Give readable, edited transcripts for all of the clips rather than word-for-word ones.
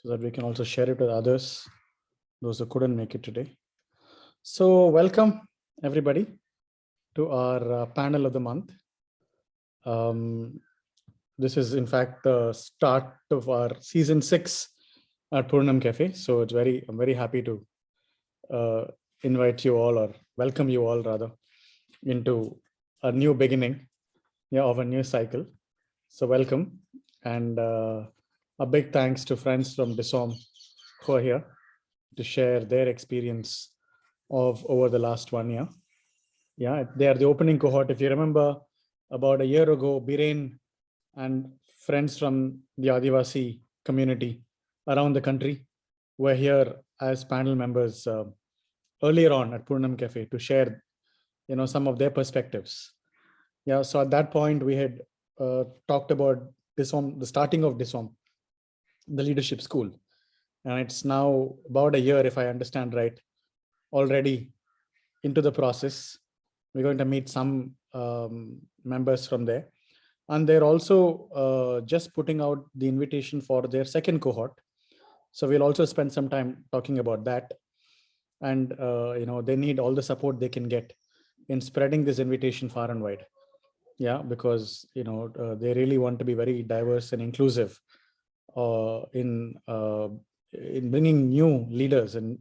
so that we can also share it with others, those who couldn't make it today. So welcome everybody to our panel of the month. This is in fact the start of our season 6 at Purnam Cafe. So I'm very happy to invite you all, or welcome you all rather, into a new beginning of a new cycle. So welcome, and a big thanks to friends from Disom who are here to share their experience of over the last 1 year. Yeah, they are the opening cohort. If you remember, about a year ago, Biren and friends from the Adivasi community around the country were here as panel members earlier on at Purnam Cafe to share, some of their perspectives. Yeah, so at that point we had talked about Disom, the starting of Disom, the leadership school, and it's now about a year, if I understand right, already into the process. We're going to meet some members from there, and they're also just putting out the invitation for their second cohort. So we'll also spend some time talking about that, and they need all the support they can get in spreading this invitation far and wide. Yeah, because they really want to be very diverse and inclusive in bringing new leaders and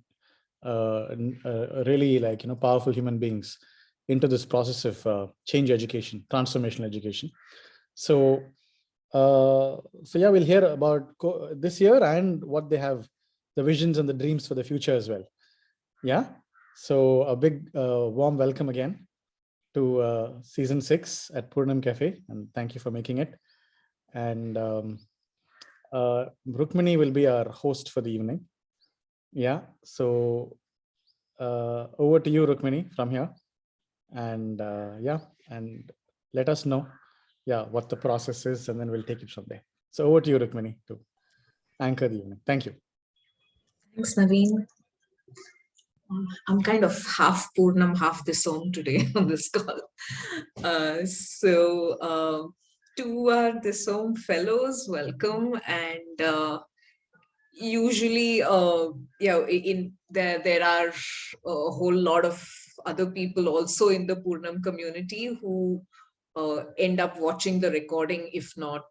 really powerful human beings into this process of change education, transformational education. So yeah, we'll hear about this year and what they have, the visions and the dreams for the future as well. Yeah, so a big warm welcome again to season 6 at Purnam Cafe, and thank you for making it. And Rukmini will be our host for the evening. Yeah, so over to you, Rukmini, from here. And and let us know what the process is, and then we'll take it from there. So over to you, Rukmini, to anchor the evening. Thank you. Thanks, Naveen. I'm kind of half Purnam, half Disom today on this call. To our Disom Fellows, welcome. And usually, there are a whole lot of other people also in the Purnam community who end up watching the recording, if not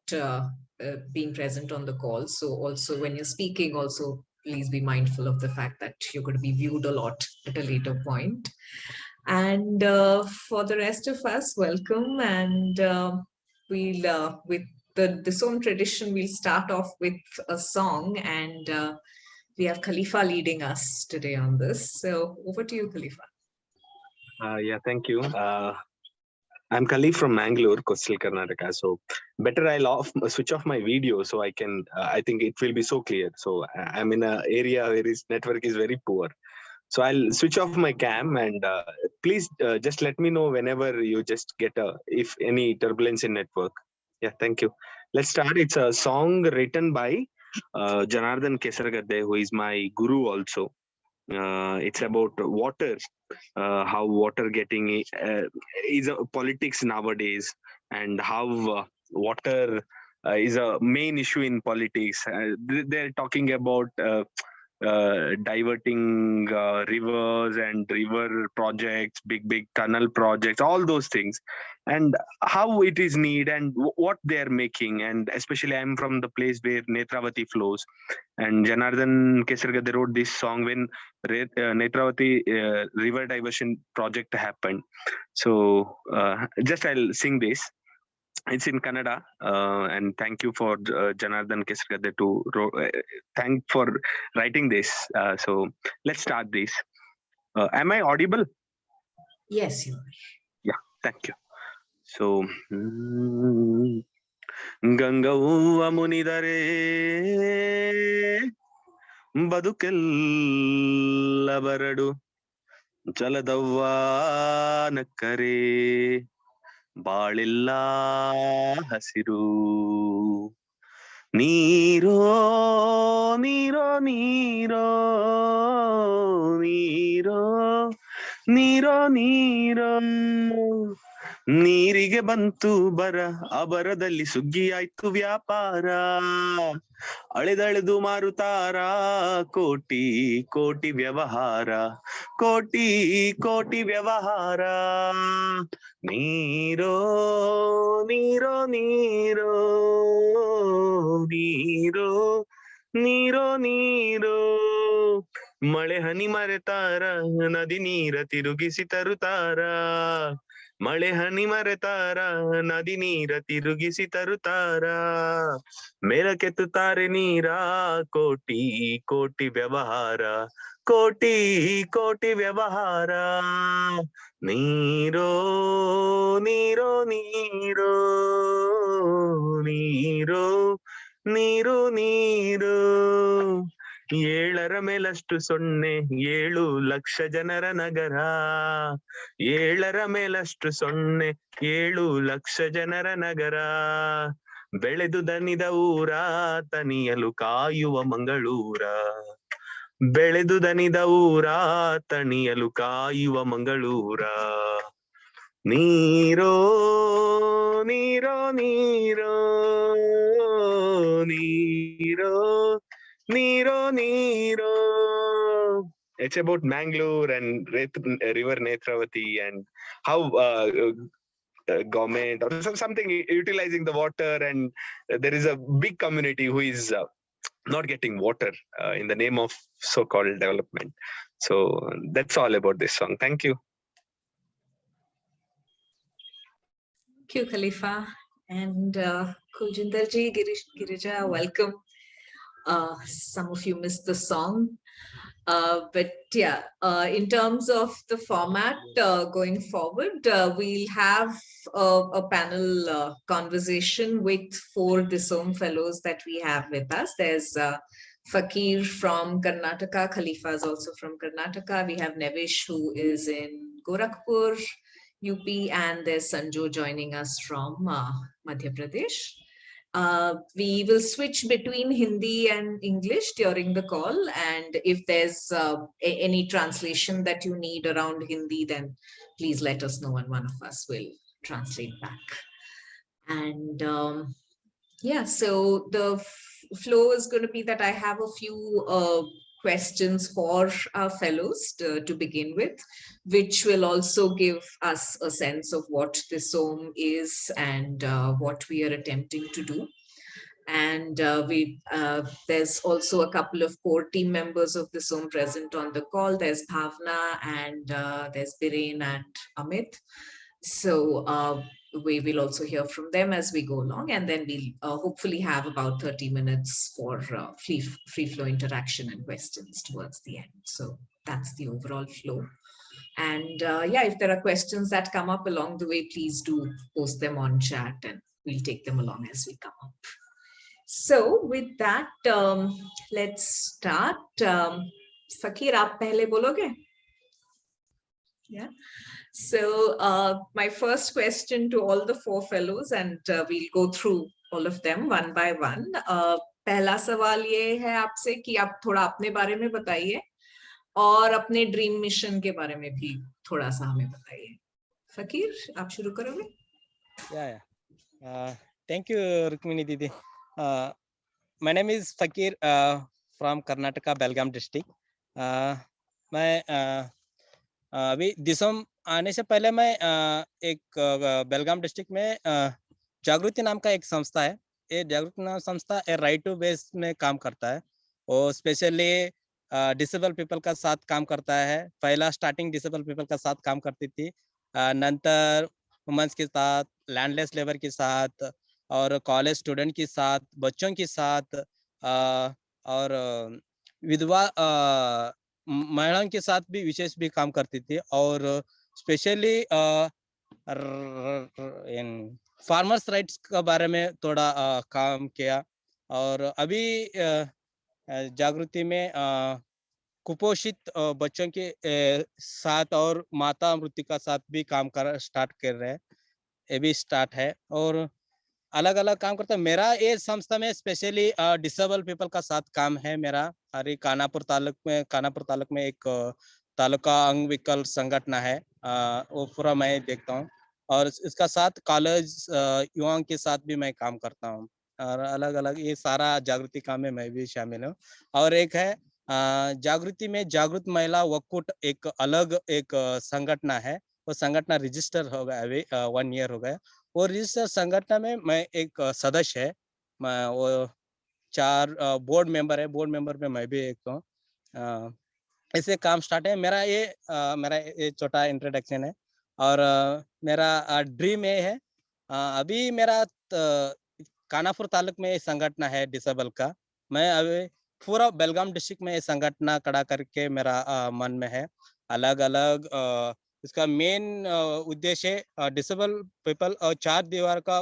being present on the call. So also when you're speaking, also please be mindful of the fact that you're going to be viewed a lot at a later point. And for the rest of us, welcome. And we'll, with the Disom tradition, we'll start off with a song, and we have Khalifa leading us today on this. So over to you, Khalifa. Yeah, thank you. I'm Khalif from Mangalore, coastal Karnataka. So better I'll switch off my video so I can, I think it will be so clear. So I'm in an area where his network is very poor. So I'll switch off my cam, and please just let me know whenever you just get if any turbulence in network. Yeah, thank you. Let's start. It's a song written by Janardhan Kesargadde, who is my guru also. It's about water, how water getting is politics nowadays, and how water is a main issue in politics. They're talking about diverting rivers and river projects, big tunnel projects, all those things, and how it is needed and what they are making. And especially I'm from the place where Netravati flows, and Janardhan Kesargadde wrote this song when Netravati river diversion project happened. So just I'll sing this. It's in Kannada, and thank you for Janardhan Kesargadde to thank for writing this. So let's start this. Am I audible? Yes, you are. Yeah, thank you. So Gangavva munidare ಬದುಕೆಲ್ಲ ಬರಡು ಜಲದವ್ವ ನಕ್ಕರೆ ಬಾಳೆಲ್ಲ ಹಸಿರು ನೀರೋ ನೀರೋ ನೀರೋ ನೀರೋ ನೀರೋ ನೀರೋ ನೀರಿಗೆ ಬಂತು ಬರ ಅಬರದಲ್ಲಿ ಸುಗ್ಗಿಯಾಯ್ತು ವ್ಯಾಪಾರ ಅಳೆದಳೆದು ಮಾರುತ್ತಾರ ಕೋಟಿ ಕೋಟಿ ವ್ಯವಹಾರ ಕೋಟಿ ಕೋಟಿ ವ್ಯವಹಾರ ನೀರೋ ನೀರೋ ನೀರೋ ನೀರೋ ನೀರೋ ನೀರೋ ಮಳೆ ಹನಿ ಮರೆತಾರ ನದಿ ನೀರ ತಿರುಗಿಸಿ ತರುತ್ತಾರ ಮಳೆ ಹನಿ ಮರೆತಾರ ನದಿ ನೀರ ತಿರುಗಿಸಿ ತರುತ್ತಾರ ಮೇಲಕ್ಕೆತ್ತುತ್ತಾರೆ ನೀರ ಕೋಟಿ ಕೋಟಿ ವ್ಯವಹಾರ ಕೋಟಿ ಕೋಟಿ ವ್ಯವಹಾರ ನೀರೋ ನೀರೋ ನೀರೋ ನೀರೋ ನೀರು ನೀರು ಏಳರ ಮೇಲಷ್ಟು ಸೊನ್ನೆ 7 ಲಕ್ಷ ಜನರ ನಗರ ಏಳರ ಮೇಲಷ್ಟು ಸೊನ್ನೆ 7 ಲಕ್ಷ ಜನರ ನಗರ ಬೆಳೆದು ದನಿದ ಊರ ತನಿಯಲು ಕಾಯುವ ಮಂಗಳೂರ ಬೆಳೆದು ದನಿದ ಊರ ತಣಿಯಲು ಕಾಯುವ ಮಂಗಳೂರ ನೀರೋ ನೀರೋ ನೀರೋ ನೀರೋ ನೀರೋ ನೀರೋ it's about Mangalore and river Netravati and how government or something utilizing the water, and there is a big community who is not getting water in the name of so-called development. So that's all about this song. Thank you. Thank you, Khalifa. And Kuljinder ji, Girija, welcome. Some of you missed the song. But yeah, in terms of the format going forward, we'll have a panel conversation with 4 Disom Fellows that we have with us. There's Fakir from Karnataka, Khalifa is also from Karnataka. We have Nevish, who is in Gorakhpur, UP, and there's Sanju joining us from Madhya Pradesh. We will switch between Hindi and English during the call, and if there's any translation that you need around Hindi, then please let us know and one of us will translate back. And yeah, so the flow is going to be that I have a few questions for our fellows to begin with, which will also give us a sense of what Disom is and what we are attempting to do. And there's also a couple of core team members of Disom present on the call. There's Bhavna and there's Biren and Amit. So we will also hear from them as we go along, and then we'll hopefully have about 30 minutes for free flow interaction and questions towards the end. So that's the overall flow. And yeah, if there are questions that come up along the way, please do post them on chat and we'll take them along as we come up. So with that, let's start. Fakir, aap pehle bologe? Yeah. So my first question to all the 4 fellows, and we'll go through all of them one by one. पहला सवाल ये है आपसे कि आप थोड़ा अपने बारे में बताइए और अपने ड्रीम मिशन के बारे में भी थोड़ा सा हमें बताइए. फकीर, आप शुरू करोगे? Yeah. Thank you, Rukmini Didi. My name is Fakir from Karnataka, Belgaum district. मैं अभी दिसोम आने से पहले मैं एक बेलगाम डिस्ट्रिक्ट में जागृति नाम का एक संस्था है. ये जागृति नाम संस्था राइट टू बेस में काम करता है और स्पेशली डिसेबल पीपल का साथ काम करता है. पहला स्टार्टिंग डिसेबल पीपल का साथ काम करती थी, नंतर वुमेन्स के साथ, लैंडलेस लेबर के साथ और कॉलेज स्टूडेंट के साथ, बच्चों के साथ और विधवा महिलाओं के साथ भी विशेष भी काम करती थी. और स्पेशली फार्मर्स राइट्स के बारे में थोड़ा काम किया. और अभी जागृति में कुपोषित बच्चों के साथ और माता मृत्यु का साथ भी काम स्टार्ट कर रहे हैं. ये भी स्टार्ट है और अलग अलग काम करता है. मेरा ये संस्था में स्पेशली डिसेबल पीपल का साथ काम है मेरा. अरे कानापुर तालुक में एक तालुका अंग विकल संगठन है, वो पूरा मैं देखता हूँ. और इसका साथ कॉलेज युवाओं के साथ भी मैं काम करता हूँ और अलग अलग ये सारा जागृति काम में मैं भी शामिल हूँ। और एक है जागृति में जागृत महिला वक्कुट एक अलग एक संगठन है। वो संगठन रजिस्टर हो गया अभी 1 ईयर हो गया। वो रजिस्टर संगठन में मैं एक सदस्य है। मैं वो 4 बोर्ड मेंबर है। बोर्ड मेंबर में मैं भी एक हूँ। ऐसे काम स्टार्ट है मेरा ये छोटा इंट्रोडक्शन है। और मेरा ड्रीम ये है अभी मेरा कानापुर तालुक में ये संगठन है डिसेबल का। मैं अभी पूरा बेलगाम डिस्ट्रिक्ट में ये संगठन खड़ा करके मेरा मन में है। अलग अलग इसका मेन उद्देश्य डिसेबल पीपल और 4 दीवार का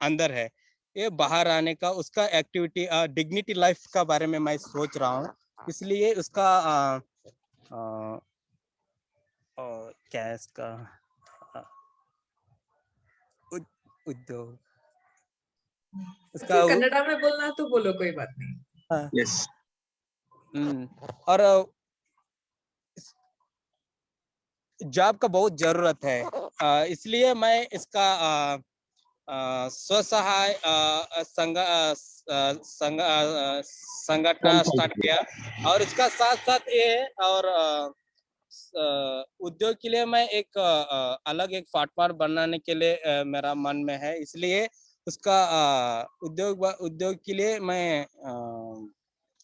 अंदर है ये बाहर आने का उसका एक्टिविटी डिग्निटी लाइफ का बारे में मैं सोच रहा हूँ। इसलिए उसका क्या है इसका उद्योग इसका कन्नड़ा में बोलना तो बोलो, कोई बात नहीं। Yes. और जॉब का बहुत जरूरत है। इसलिए मैं इसका स्वसहाय संगठन स्टार्ट किया। और इसका साथ साथ ये है और उद्योग के लिए मैं एक अलग एक प्लेटफॉर्म बनाने के लिए मेरा मन में है। इसलिए उसका उद्योग के लिए मैं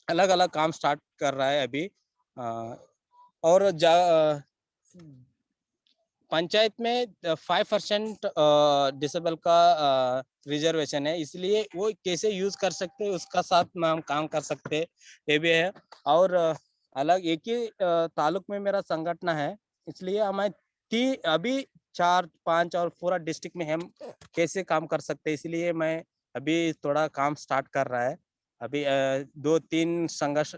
अलग अलग काम स्टार्ट कर रहा है अभी। और पंचायत में 5% डिसेबल का रिजर्वेशन है। इसलिए वो कैसे यूज कर सकते हैं उसका साथ में हम काम कर सकते हैं ये भी है। और अलग एक ही तालुक में मेरा संगठन है। इसलिए हमें अभी 4-5 और पूरा डिस्ट्रिक्ट में हम कैसे काम कर सकते हैं। इसलिए मैं अभी थोड़ा काम स्टार्ट कर रहा है। अभी 2-3 संघर्ष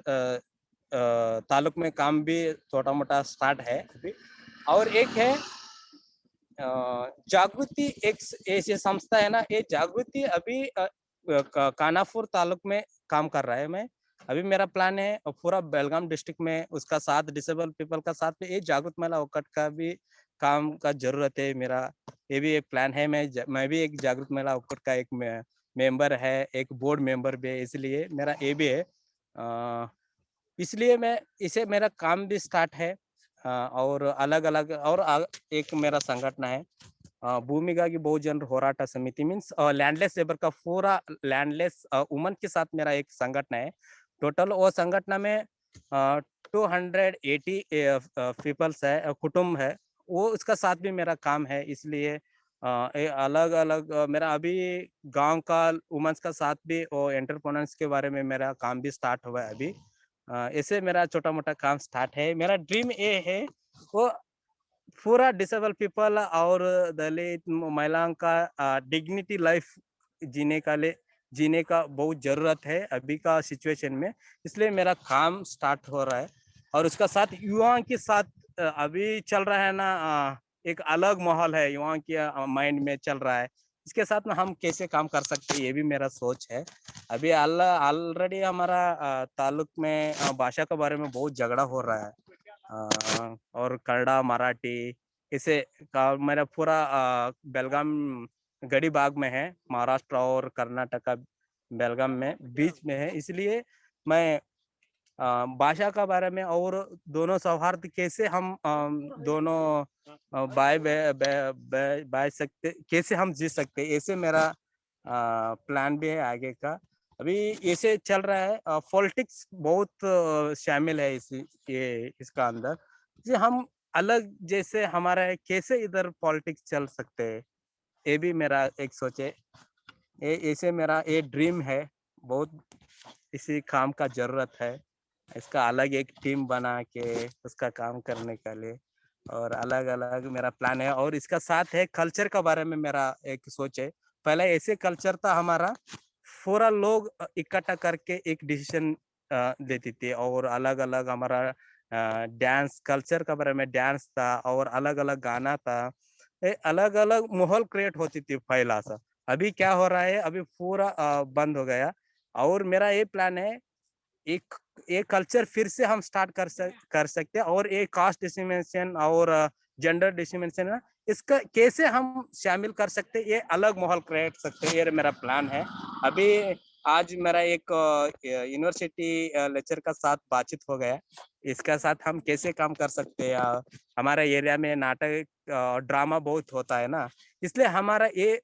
तालुक में काम भी छोटा मोटा स्टार्ट है अभी। और एक है जागृति एक ऐसी संस्था है ना। ये जागृति अभी कानापुर तालुक में काम कर रहा है। मैं अभी मेरा प्लान है पूरा बेलगाम डिस्ट्रिक्ट में उसका साथ डिसेबल पीपल का साथ में ये जागृत महिला वक्कट का भी काम का जरूरत है। मेरा ये भी एक प्लान है। मैं भी एक जागृत महिला वक्कट का एक मेंबर है, एक बोर्ड मेंबर भी है। इसलिए मेरा ये भी है। इसलिए मैं इसे मेरा काम भी स्टार्ट है। और अलग अलग और एक मेरा संगठन है भूमिಗಾಗಿ ಬಹುಜನ ಹೋರಾಟ समिति मीन्स लैंडलेस लेबर का पूरा लैंडलेस वुमन के साथ मेरा एक संगठन है। टोटल वो संगठन में 280 पीपल्स है कुटुंब है। वो उसका साथ भी मेरा काम है। इसलिए अलग अलग मेरा अभी गांव का वुमेन्स का साथ भी वो एंटरप्रेन्योर्स के बारे में मेरा काम भी स्टार्ट हुआ है अभी। ऐसे मेरा छोटा मोटा काम स्टार्ट है। मेरा ड्रीम ये है वो पूरा डिसेबल पीपल और दलित महिलाओं का डिग्निटी लाइफ जीने का बहुत जरूरत है अभी का सिचुएशन में। इसलिए मेरा काम स्टार्ट हो रहा है। और उसका साथ युवाओं के साथ अभी चल रहा है ना एक अलग माहौल है युवाओं के माइंड में चल रहा है। इसके साथ में हम कैसे काम कर सकते हैं ये भी मेरा सोच है। अभी ऑलरेडी हमारा तालुक में भाषा के बारे में बहुत झगड़ा हो रहा है। और कन्नड़ा मराठी इसे का मेरा पूरा बेलगाम गड़ी बाग में है। महाराष्ट्र और कर्नाटका बेलगाम में बीच में है। इसलिए मैं भाषा का बारे में और दोनों सौहार्द कैसे हम दोनों बाय सकते कैसे हम जी सकते ऐसे मेरा प्लान भी है आगे का। अभी ऐसे चल रहा है। पॉलिटिक्स बहुत शामिल है इसका अंदर जो हम अलग जैसे हमारा है कैसे इधर पॉलिटिक्स चल सकते हैं ये भी मेरा एक सोच है। ऐसे मेरा ये ड्रीम है बहुत। इसी काम का जरूरत है। इसका अलग एक टीम बना के उसका काम करने के लिए और अलग अलग मेरा प्लान है। और इसका साथ है कल्चर का बारे में मेरा एक सोच है। पहले ऐसे कल्चर था हमारा पूरा लोग इकट्ठा करके एक डिसीजन लेती थी। और अलग अलग हमारा डांस कल्चर के बारे में डांस था और अलग अलग गाना था। अलग अलग माहौल क्रिएट होती थी पहला सा। अभी क्या हो रहा है अभी पूरा बंद हो गया। और मेरा ये प्लान है एक कल्चर फिर से हम स्टार्ट कर सकते हैं। और एक कास्ट डिस्क्रिमिनेशन और जेंडर डिस्क्रिमिनेशन इसका कैसे हम शामिल कर सकते, ये अलग माहौल क्रिएट सकते, ये मेरा प्लान है। अभी आज मेरा एक यूनिवर्सिटी लेक्चर का साथ बातचीत हो गया, इसका साथ हम कैसे काम कर सकते हैं। हमारे एरिया में नाटक ड्रामा बहुत होता है ना, इसलिए हमारा ये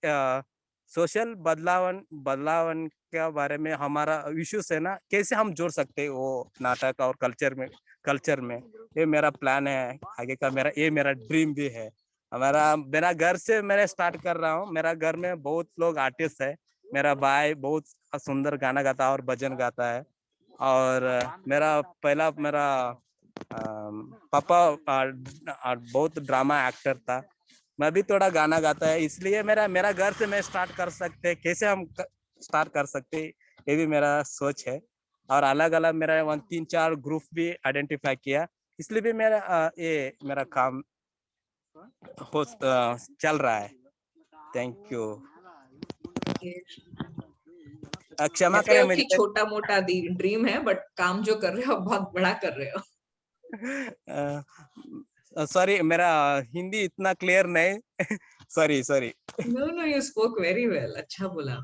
सोशल बदलावन के बारे में हमारा इश्यूज है ना, कैसे हम जोड़ सकते हैं वो नाटक और कल्चर में। ये मेरा प्लान है आगे का, मेरा ड्रीम भी है। मेरा घर से मैं स्टार्ट कर रहा हूँ। मेरा घर में बहुत लोग आर्टिस्ट है। मेरा भाई बहुत सुंदर गाना गाता है और भजन गाता है, और मेरा पापा बहुत ड्रामा एक्टर था। मैं भी थोड़ा गाना गाता है, इसलिए मेरा घर से मैं स्टार्ट कर सकते, कैसे हम स्टार्ट कर सकते, ये भी मेरा सोच है। और अलग अलग मेरा 3-4 ग्रुप भी आइडेंटिफाई किया, इसलिए भी मेरा काम चल रहा है। Thank you. क्षमा कहते करें हो कि मुझे। छोटा मोटा ड्रीम है, बट काम जो कर रहे हो बहुत बड़ा कर रहे हो। सॉरी, मेरा हिंदी इतना क्लियर नहीं। Sorry. No, you spoke very well. अच्छा बोला।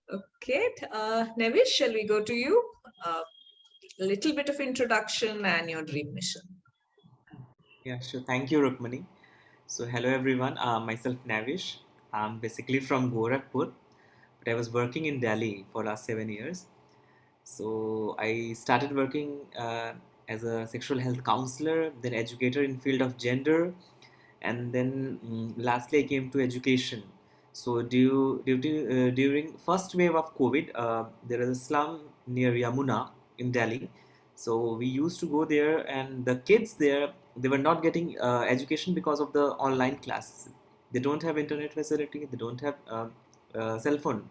Okay, Nevish, shall we go to you? A little bit of introduction and your dream mission. Yeah, sure. Thank you, Rukmani. So, hello everyone. Myself Navish. I'm basically from Gorakhpur, but I was working in Delhi for last 7 years. So, I started working as a sexual health counselor, then educator in field of gender, and then lastly I came to education. So, during first wave of COVID, there is a slum near Yamuna in Delhi. So we used to go there, and the kids there, they were not getting education because of the online classes. They don't have internet facility. They don't have cell phone.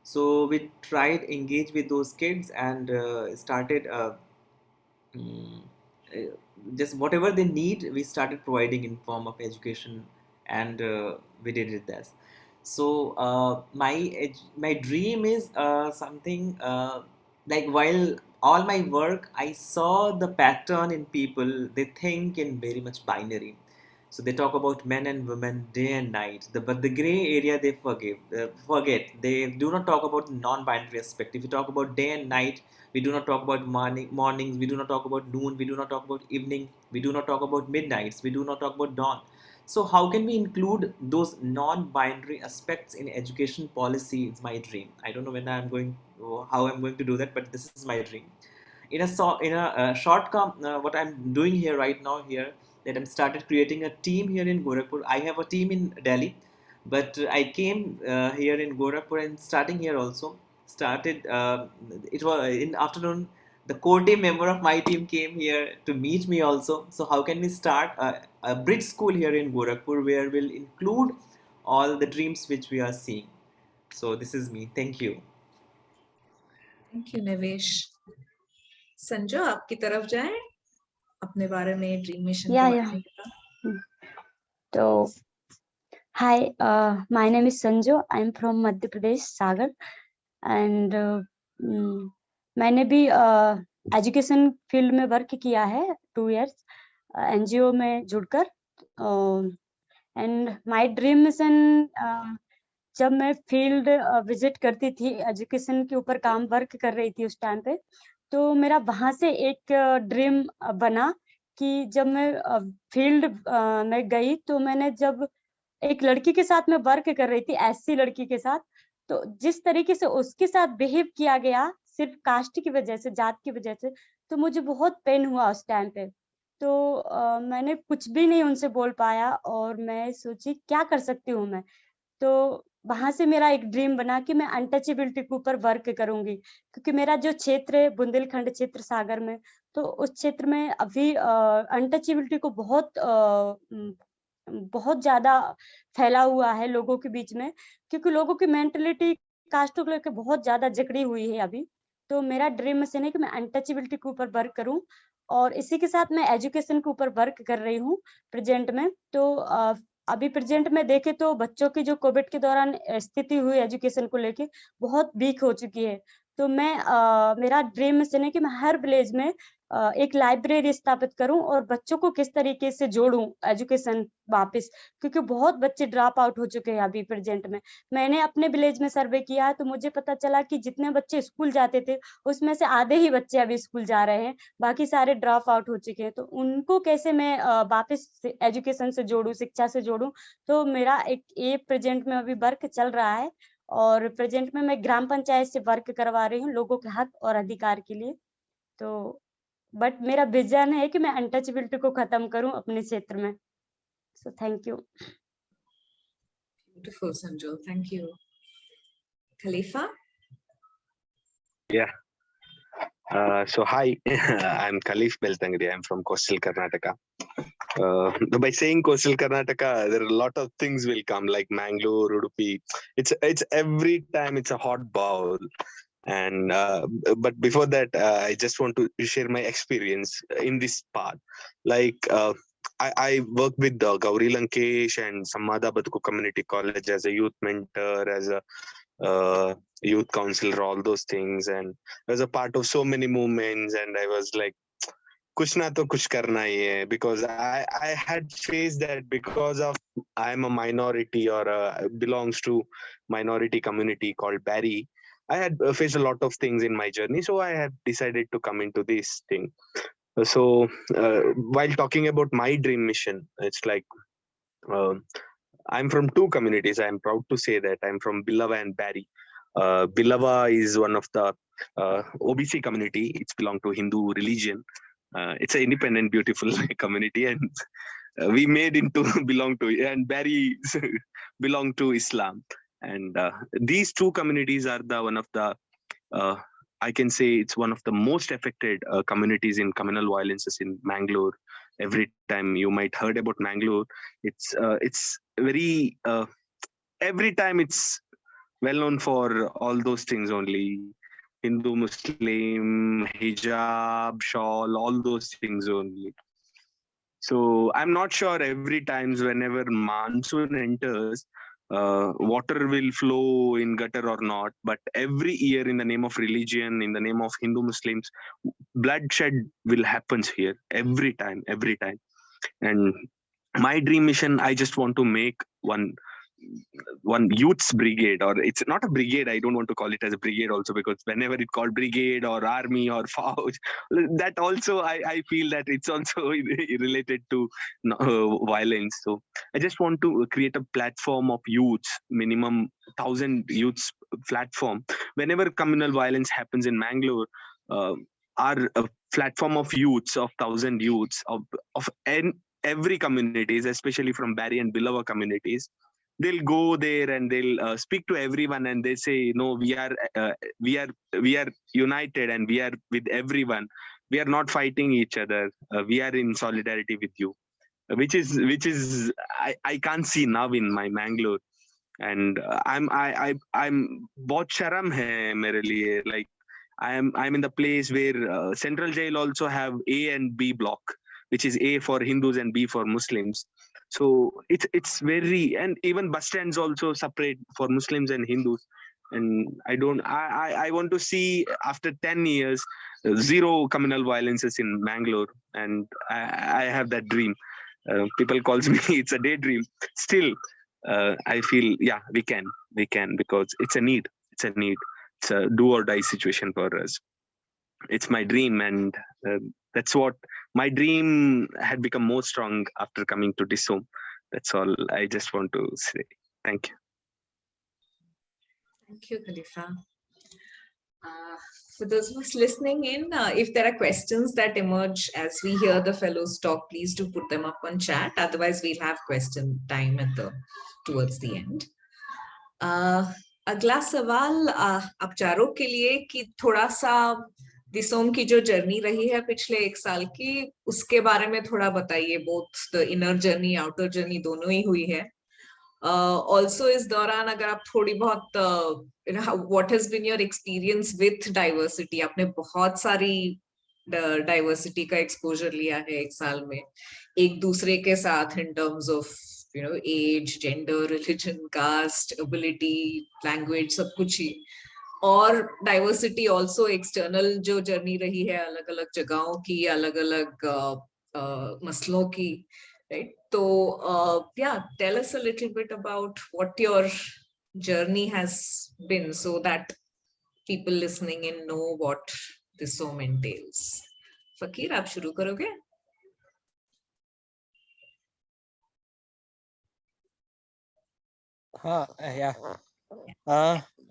So we tried engage with those kids and started mm, uh, just whatever they need. We started providing in form of education, and we did it this. So my dream is something like while all my work, I saw the pattern in people. They think in very much binary. So they talk about men and women day and night. But the gray area they forget. They do not talk about non-binary aspect. If you talk about day and night, we do not talk about mornings. We do not talk about noon. We do not talk about evening. We do not talk about midnights. We do not talk about dawn. So how can we include those non-binary aspects in education policy? It's my dream. I don't know how I'm going to do that, but this is my dream. What I'm doing here right now here, that I'm started creating a team here in Gorakhpur. I have a team in Delhi, but I came here in Gorakhpur and starting here also started. It was in afternoon. The core team member of my team came here to meet me also. So how can we start a bridge school here in Gorakhpur where we'll include all the dreams which we are seeing. So this is me. Thank you. Thank you, Nevish. संजो, आपकी तरफ जाएं, अपने बारे में dream mission के बारे में बताओ। तो hi, my name is Sanju. I'm from Madhya Pradesh, Sagar, and मैंने भी एजुकेशन फील्ड में वर्क किया है 2 years एनजीओ में जुड़कर। एंड माय ड्रीम मिशन, जब मैं फील्ड विजिट करती थी, एजुकेशन के ऊपर काम वर्क कर रही थी उस टाइम पे, तो मेरा वहां से एक ड्रीम बना कि जब मैं फील्ड में गई, तो मैंने जब एक लड़की के साथ मैं वर्क कर रही थी, एससी लड़की के साथ, तो जिस तरीके से उसके साथ बिहेव किया गया सिर्फ कास्ट की वजह से, जात की वजह से, तो मुझे बहुत पेन हुआ उस टाइम पे। तो मैंने कुछ भी नहीं उनसे बोल पाया और मैं सोची क्या कर सकती हूँ मैं। तो वहां से मेरा एक ड्रीम बना कि मैं अनटचेबिलिटी के ऊपर वर्क करूंगी, क्योंकि मेरा जो क्षेत्र है बुंदेलखंड क्षेत्र सागर में, तो उस क्षेत्र में अभी अनटचेबिलिटी को बहुत ज्यादा फैला हुआ है लोगों के बीच में, क्योंकि लोगों की मेंटलिटी कास्ट को लेकर बहुत ज्यादा जकड़ी हुई है अभी। तो मेरा ड्रीम मिशन है कि मैं अनटचेबिलिटी के ऊपर वर्क करूं, और इसी के साथ मैं एजुकेशन के ऊपर वर्क कर रही हूँ प्रेजेंट में। तो अभी प्रेजेंट में देखे तो बच्चों की जो कोविड के दौरान स्थिति हुई एजुकेशन को लेके बहुत वीक हो चुकी है। तो मैं मेरा ड्रीम मिशन है कि मैं हर विलेज में एक लाइब्रेरी स्थापित करूं और बच्चों को किस तरीके से जोड़ूं एजुकेशन वापस, क्योंकि बहुत बच्चे ड्रॉप आउट हो चुके हैं अभी प्रेजेंट में। मैंने अपने विलेज में सर्वे किया तो मुझे पता चला कि जितने बच्चे स्कूल जाते थे उसमें से आधे ही बच्चे अभी स्कूल जा रहे हैं, बाकी सारे ड्रॉप आउट हो चुके हैं। तो उनको कैसे मैं वापस एजुकेशन से जोड़ूं, शिक्षा से जोड़ूं। तो मेरा एक ये प्रेजेंट में अभी वर्क चल रहा है और प्रेजेंट में मैं ग्राम पंचायत से वर्क करवा रही हूँ लोगों के हक और अधिकार के लिए। तो बट मेरा विजन है कि मैं अनटचेबिलिटी को खत्म करूं अपने क्षेत्र में। So thank you. Beautiful, Sanjol. Thank you. Khalifa? Yeah. So hi, I'm Khalif Beltangri. I'm from coastal Karnataka. By saying coastal Karnataka, there are a lot of things will come like Mangalore, Udupi. It's every time it's a hot bowl. And but before that, I just want to share my experience in this part. Like I work with Gauri Lankesh and Samada Batuku Community College as a youth mentor, as a youth counselor, all those things, and I was a part of so many movements. And I was like, कुछ ना तो कुछ करना ही है, because I had faced that because of I'm a minority or belongs to minority community called Barry. I had faced a lot of things in my journey, so I had decided to come into this thing. So while talking about my dream mission, it's like I'm from two communities. I'm proud to say that I'm from Bilava and Barry. Bilava is one of the OBC community. It's belong to Hindu religion. It's an independent, beautiful community, and we made into belong to, and Barry belong to Islam. And these two communities are the one of the I can say it's one of the most affected communities in communal violences in Mangalore. Every time you might heard about Mangalore, it's very every time it's well known for all those things only. Hindu, Muslim, hijab, shawl, all those things only. So I'm not sure every times whenever monsoon enters, water will flow in gutter or not. But every year, in the name of religion, in the name of Hindu Muslims, bloodshed will happens here every time, every time. And my dream mission, I just want to make one youth's brigade, or it's not a brigade. I don't want to call it as a brigade also, because whenever it's called brigade or army or Fauj, that also I feel that it's also related to violence. So I just want to create a platform of youths, minimum 1,000 youths platform. Whenever communal violence happens in Mangalore, our platform of youths, of 1,000 youths of every communities, especially from Barry and Bilava communities, they'll go there and they'll speak to everyone, and they say, no, we are united and we are with everyone. We are not fighting each other. We are in solidarity with you, which is I can't see now in my Mangalore. And I'm बहुत शर्म है मेरे लिए. Like I'm in the place where Central Jail also have A and B block, which is A for Hindus and B for Muslims. So it's very, and even bus stands also separate for Muslims and Hindus. And I want to see after 10 years zero communal violences in Mangalore, and I have that dream. People calls me it's a daydream. Still, I feel we can because it's a need. It's a do or die situation for us. It's my dream, and that's what my dream had become more strong after coming to Disom. That's all I just want to say. Thank you. Thank you, Khalifa. For those who's listening in, if there are questions that emerge as we hear the fellows talk, please do put them up on chat. Otherwise, we'll have question time towards the end. अगला सवाल आप चारों के लिए कि थोड़ा सा दिसोम की जो जर्नी रही है पिछले 1 साल की, उसके बारे में थोड़ा बताइए. Both the inner journey, outer journey दोनों ही हुई है. Also इस दौरान अगर आप थोड़ी बहुत what has been your experience with diversity, आपने बहुत सारी डाइवर्सिटी का एक्सपोजर लिया है 1 साल में एक दूसरे के साथ, in terms of age, gender, religion, caste, ability, language, सब कुछ ही. और डाइवर्सिटी ऑल्सो एक्सटर्नल जो जर्नी रही है अलग अलग जगहों की, अलग अलग मसलों की, राइट? तो yeah tell us a little bit about what your journey has been so that people listening in know what Disom entails. फकीर, आप शुरू करोगे? हाँ या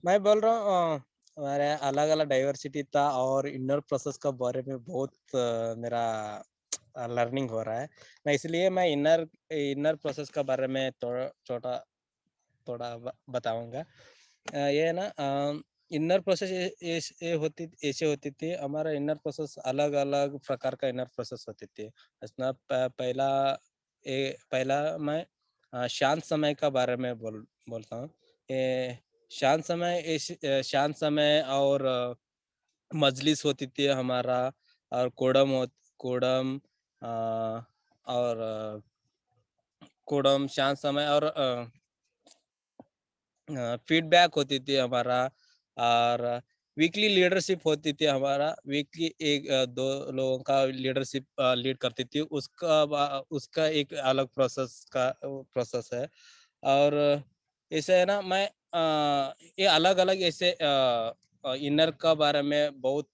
मैं बोल रहा हूँ हमारे अलग अलग डाइवर्सिटी था और इनर प्रोसेस का बारे में बहुत मेरा लर्निंग हो रहा है। मैं इसलिए मैं इनर प्रोसेस का बारे में थोड़ा बताऊंगा। ये ना इनर प्रोसेस ऐसे होती थी। हमारा इनर प्रोसेस अलग अलग प्रकार का इनर प्रोसेस होती थी। इसमें पहला मैं शांत समय का बारे में बोलता हूँ। शांत समय और मजलिस होती थी हमारा, और कोडम और कोडम शांत समय और फीडबैक होती थी हमारा, और वीकली लीडरशिप होती थी हमारा। वीकली एक दो लोगों का लीडरशिप लीड करती थी, उसका एक अलग प्रोसेस है। और ऐसे है ना, मैं ये अलग अलग ऐसे इनर का बारे में बहुत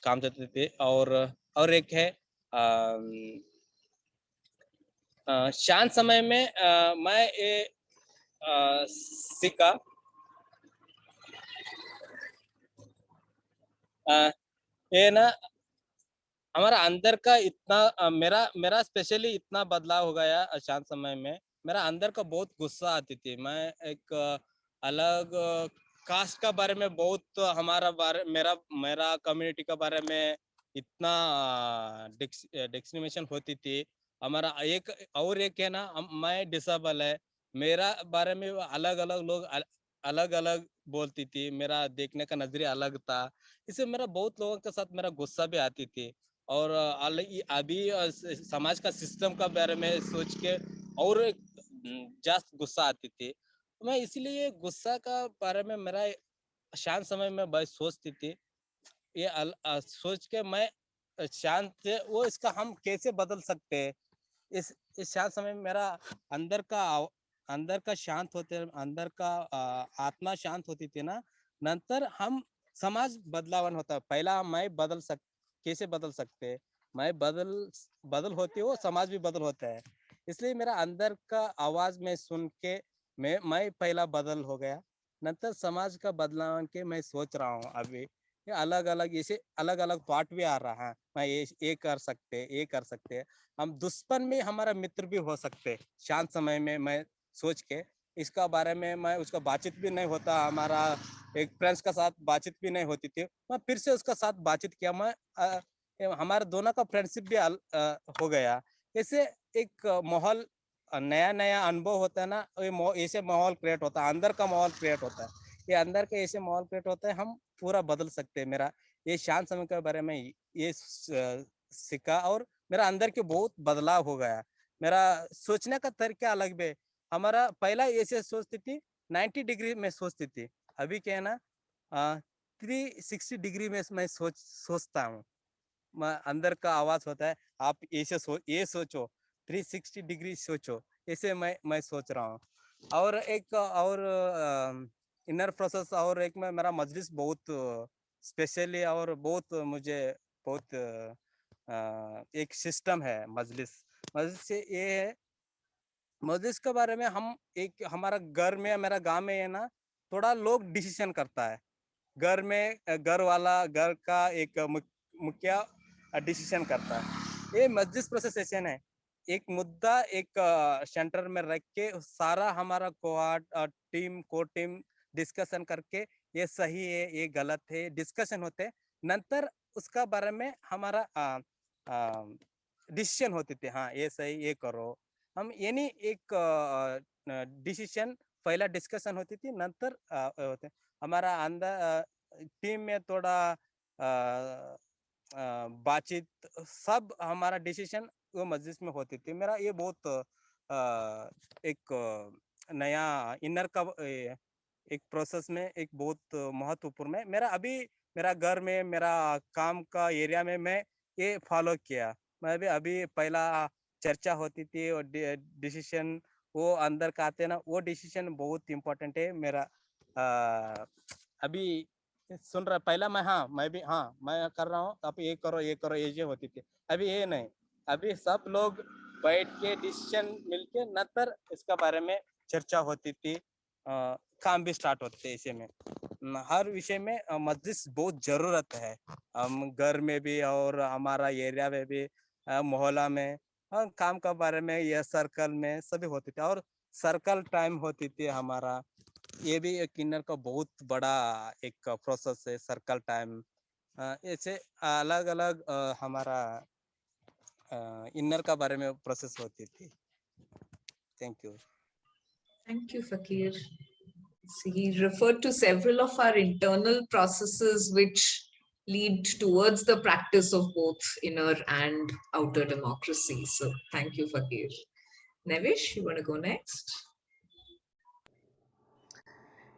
काम करते थे। और एक है शांत समय में मैं ये सीखा ये ना हमारा अंदर का इतना मेरा स्पेशली इतना बदलाव हो गया शांत समय में। मेरा अंदर का बहुत गुस्सा आती थी। मैं एक अलग कास्ट का बारे में बहुत हमारा बारे मेरा कम्युनिटी का बारे में इतना डिस्क्रिमिनेशन होती थी हमारा। एक है ना, मैं डिसेबल है, मेरा बारे में अलग अलग लोग अलग अलग बोलती थी। मेरा देखने का नजरिया अलग था। इससे मेरा बहुत लोगों के साथ मेरा गुस्सा भी आती थी। और अभी समाज का सिस्टम का बारे में सोच के और जास्त गुस्सा आती थी। मैं इसलिए गुस्सा का बारे में मेरा शांत समय में बहुत सोचती थी। ये सोच के मैं शांत वो इसका हम कैसे बदल सकते हैं। इस शांत समय में मेरा अंदर का शांत होते, अंदर का आत्मा शांत होती थी ना, नंतर हम समाज बदलावन होता है। पहला मैं कैसे बदल सकते, मैं बदल होती हो, समाज भी बदल होता है। इसलिए मेरा अंदर का आवाज में सुन के मैं पहला बदल हो गया। नंतर समाज का बदलाव के मैं सोच रहा हूँ अभी। ये अलग अलग ऐसे अलग अलग थॉट भी आ रहा है। मैं ये कर सकते हम दुश्मन में हमारा मित्र भी हो सकते शांत समय में। मैं सोच के इसका बारे में मैं उसका बातचीत भी नहीं होता, हमारा एक फ्रेंड्स का साथ बातचीत भी नहीं होती थी। मैं फिर से उसका साथ बातचीत किया। मैं हमारे दोनों का फ्रेंडशिप भी हो गया। ऐसे एक माहौल नया नया अनुभव होता है ना, ऐसे माहौल क्रिएट होता है, अंदर का माहौल क्रिएट होता है। ये अंदर के ऐसे माहौल क्रिएट होता है, हम पूरा बदल सकते हैं। मेरा ये शांत समय के बारे में ये सीखा और मेरा अंदर के बहुत बदलाव हो गया। मेरा सोचने का तरीका अलग भी। हमारा पहला ऐसे सोचती थी 90 डिग्री में सोचती थी, अभी क्या है ना 360 डिग्री में मैं सोचता हूँ। अंदर का आवाज होता है, आप ये सोचो, 360 डिग्री सोचो। ऐसे मैं सोच रहा हूँ। और एक और इनर प्रोसेस और एक में मेरा मजलिस बहुत स्पेशली और बहुत मुझे बहुत एक सिस्टम है मजलिस। मजलिस से ये है, मजलिस के बारे में हम एक हमारा घर में मेरा गांव में है ना, थोड़ा लोग डिसीजन करता है। घर में घर का एक मुखिया डिसीजन करता है। ये मजलिस प्रोसेस ऐसे है, एक मुद्दा एक सेंटर में रख के सारा हमारा कोर टीम डिस्कशन करके ये सही है ये गलत है डिस्कशन होते। नंतर उसका बारे में हमारा डिसीजन होते थे, हाँ ये सही ये करो। हम यानी एक डिसीजन पहला डिस्कशन होती थी, नंतर होते हमारा अंदर टीम में थोड़ा बातचीत सब हमारा डिसीजन वो मजलिस में होती थी। मेरा ये बहुत एक नया इनर का एक प्रोसेस में एक बहुत महत्वपूर्ण है। मेरा घर में मेरा काम का एरिया में मैं ये फॉलो किया। मैं भी अभी पहला चर्चा होती थी और डिसीजन वो अंदर का आते ना, वो डिसीजन बहुत इम्पोर्टेंट है मेरा। अभी सुन रहा पहला मैं भी मैं कर रहा हूँ, आप ये करो ये करो, ये होती थी। अभी ये नहीं, अभी सब लोग बैठ के डिसीजन मिलके नतर इसका बारे में चर्चा होती थी। काम भी स्टार्ट होते थे इसे में। हर विषय में मजलिस बहुत जरूरत है। हम घर में भी और हमारा एरिया में भी, मोहल्ला में, काम का बारे में या सर्कल में सभी होते थे। और सर्कल टाइम होती थी हमारा, ये भी एक किन्नर का बहुत बड़ा एक प्रोसेस है सर्कल टाइम। ऐसे अलग अलग हमारा इनर का बारे में प्रोसेस होती थी। Thank you. Thank you, Fakir. So he referred to several of our internal processes which lead towards the practice of both inner and outer democracy. So thank you, Fakir. Nevish, you want to go next?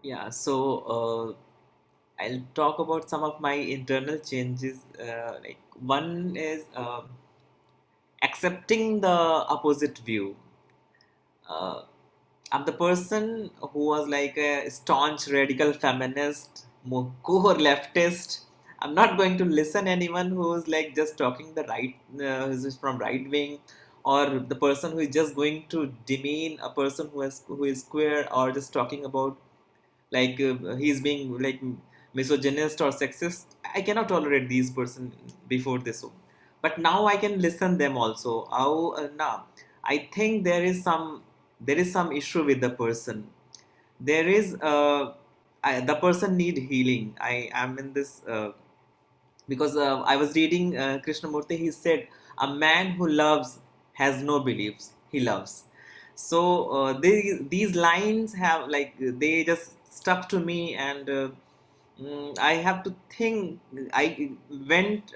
Yeah, so I'll talk about some of my internal changes. Like one is accepting the opposite view. Uh, I'm the person who was like a staunch radical feminist, more core leftist. I'm not going to listen anyone who's like just talking the right, who's from right wing, or the person who is just going to demean a person who is queer, or just talking about like he's being like misogynist or sexist. I cannot tolerate these person before this, but now I can listen them also. How now I think there is some issue with the person. There is the person need healing. I am in this because I was reading Krishnamurti. He said, "A man who loves has no beliefs. He loves." So these lines have like they just stuck to me, and I have to think. I went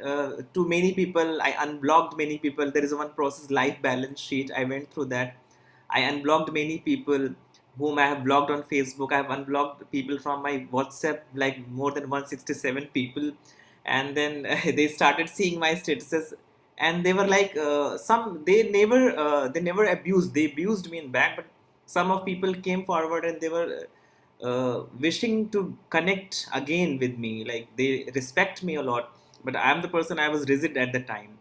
to many people. I unblocked many people. There is one process, life balance sheet. I went through that. I unblocked many people whom I have blocked on Facebook. I have unblocked people from my WhatsApp, like more than 167 people. And then they started seeing my statuses, and they were like, they never abused. They abused me in back, but some of people came forward and they were wishing to connect again with me. Like they respect me a lot, but I'm the person I was rigid at the time.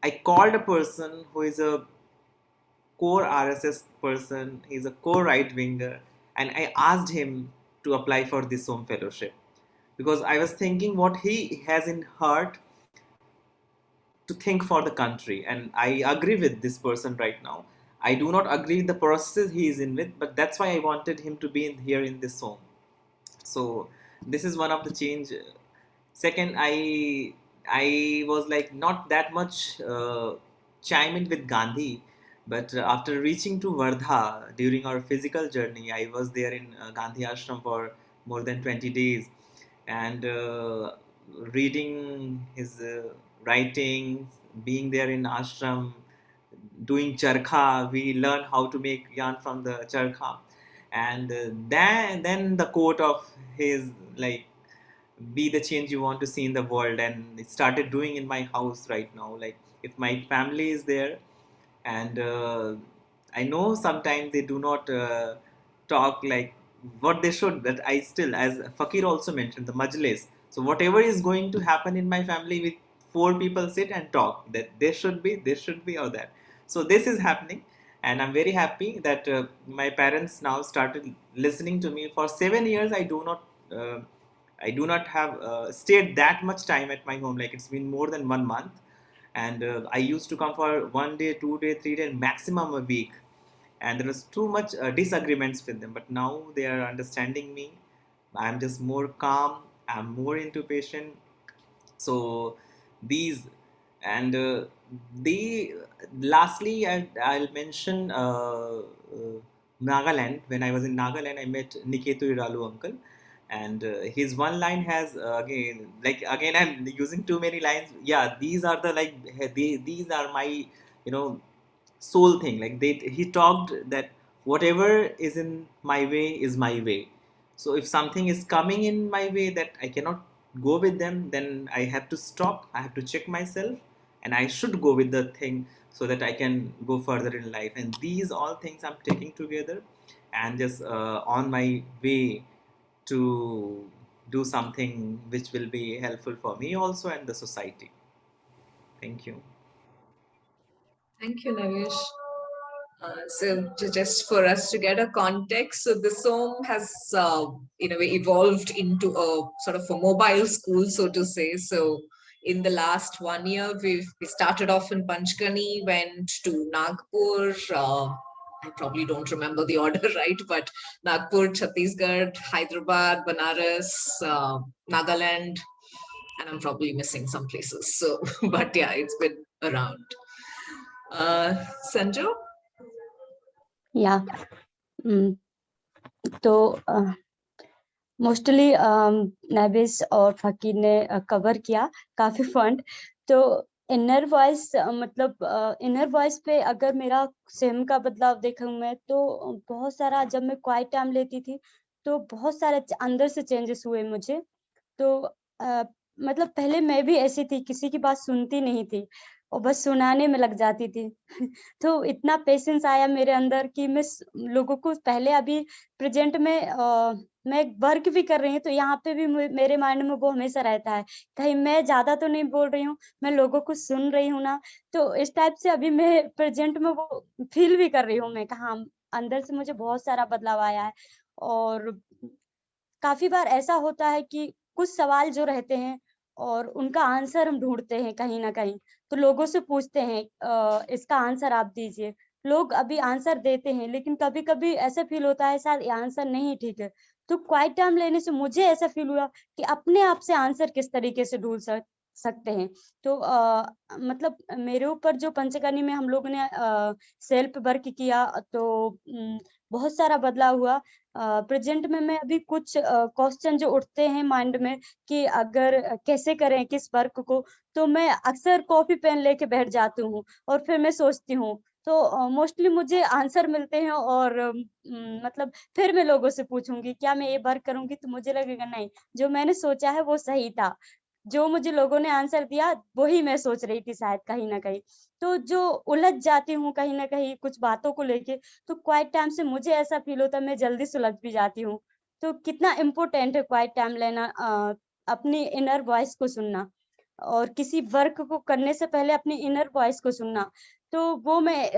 I called a person who is a core RSS person, he's a core right winger, and I asked him to apply for this Disom Fellowship because I was thinking what he has in heart to think for the country, and I agree with this person right now. I do not agree with the process he is in with, but that's why I wanted him to be in here in this home. So this is one of the change. Second, I was like not that much chiming with Gandhi, but after reaching to Wardha during our physical journey, I was there in Gandhi ashram for more than 20 days, and reading his writings, being there in ashram, doing charkha. We learn how to make yarn from the charkha, and then the quote of his, like, be the change you want to see in the world, and it started doing in my house right now. Like if my family is there, and I know sometimes they do not talk like what they should, but I still, as Fakir also mentioned, the majlis. So whatever is going to happen in my family, with four people sit and talk that this should be or that. So this is happening, and I'm very happy that my parents now started listening to me. For 7 years I do not have stayed that much time at my home. Like it's been more than 1 month, and I used to come for 1 day, 2 day, 3 day, maximum a week, and there was too much disagreements with them. But now they are understanding me. I'm just more calm. I'm more into patient. So these, and the lastly I'll mention Nagaland. When I was in Nagaland, I met Niketu Iralu uncle, and his one line has again I'm using too many lines. Yeah, these are the like these are my soul thing. Like he talked that whatever is in my way is my way. So if something is coming in my way that I cannot go with them, then I have to stop, I have to check myself, and I should go with the thing so that I can go further in life. And these all things I'm taking together and just on my way to do something which will be helpful for me also and the society. Thank you. Thank you, Navish. So just for us to get a context, so Disom has in a way evolved into a sort of a mobile school, so to say. So in the last 1 year, we started off in Panchgani, went to Nagpur. I probably don't remember the order right, but Nagpur, Chhattisgarh, Hyderabad, Banaras, Nagaland, and I'm probably missing some places. So, but yeah, it's been around. Sanju? या तो mostly नबिस और फकीर ने cover किया काफी fund. तो inner voice मतलब inner voice पे अगर मेरा सेम का बदलाव देखूं मैं, तो बहुत सारा, जब मैं क्वाइट टाइम लेती थी तो बहुत सारे अंदर से चेंजेस हुए मुझे। तो मतलब पहले मैं भी ऐसी थी, किसी की बात सुनती नहीं थी और बस सुनाने में लग जाती थी। तो इतना पेशेंस आया मेरे अंदर कि मैं लोगों को पहले, अभी प्रेजेंट में मैं वर्क भी कर रही हूँ, तो यहाँ पे भी मेरे माइंड में वो हमेशा रहता है, कहीं मैं ज्यादा तो नहीं बोल रही हूँ, मैं लोगों को सुन रही हूँ ना। तो इस टाइप से अभी मैं प्रेजेंट में वो फील भी कर रही हूँ मैं, कहा अंदर से मुझे बहुत सारा बदलाव आया है। और काफी बार ऐसा होता है कि कुछ सवाल जो रहते हैं और उनका आंसर हम ढूंढते हैं कहीं ना कहीं, तो लोगों से पूछते हैं इसका आंसर आप दीजिए। लोग अभी आंसर देते हैं, लेकिन कभी कभी ऐसा फील होता है शायद ये आंसर नहीं ठीक है। तो क्वाइट टाइम लेने से मुझे ऐसा फील हुआ कि अपने आप से आंसर किस तरीके से ढूंढ सकते हैं। तो मतलब मेरे ऊपर जो पंचकर्णी में हम लोगों ने सेल्फ वर्क किया, तो बहुत सारा बदलाव हुआ। प्रेजेंट में मैं अभी कुछ क्वेश्चन जो उठते हैं माइंड में कि अगर कैसे करें किस वर्क को, तो मैं अक्सर कॉपी पेन लेके बैठ जाती हूँ और फिर मैं सोचती हूँ। तो मोस्टली मुझे आंसर मिलते हैं और मतलब फिर मैं लोगों से पूछूंगी क्या मैं ये वर्क करूंगी, तो मुझे लगेगा नहीं, जो मैंने सोचा है वो सही था, जो मुझे लोगों ने आंसर दिया वही मैं सोच रही थी शायद कहीं ना कहीं। तो जो उलझ जाती हूँ कहीं ना कहीं कुछ बातों को लेके, तो क्वाइट टाइम से मुझे ऐसा फील होता है मैं जल्दी सुलझ भी जाती हूँ। तो कितना इम्पोर्टेंट है क्वाइट टाइम लेना, अपनी इनर वॉइस को सुनना, और किसी वर्क को करने से पहले अपनी इनर वॉइस को सुनना। तो वो मैं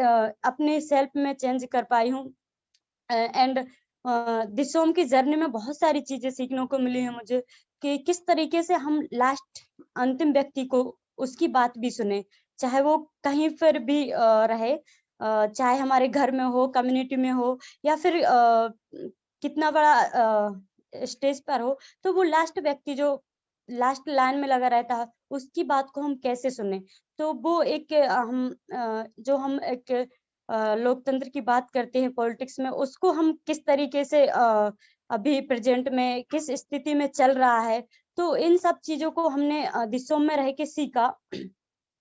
अपने सेल्फ में चेंज कर पाई हूँ। एंड दिसोम की जर्नी में बहुत सारी चीजें सीखने को मिली है मुझे, कि किस तरीके से हम लास्ट अंतिम व्यक्ति को उसकी बात भी सुने, चाहे वो कहीं पर भी रहे, चाहे हमारे घर में हो, कम्युनिटी में हो, या फिर कितना बड़ा स्टेज पर हो। तो वो लास्ट व्यक्ति जो लास्ट लाइन में लगा रहता है, उसकी बात को हम कैसे सुने। तो वो एक जो हम एक लोकतंत्र की बात करते हैं पॉलिटिक्स में, उसको हम किस तरीके से अभी प्रेजेंट में किस स्थिति में चल रहा है, तो इन सब चीजों को हमने दिसोम में रह के सीखा।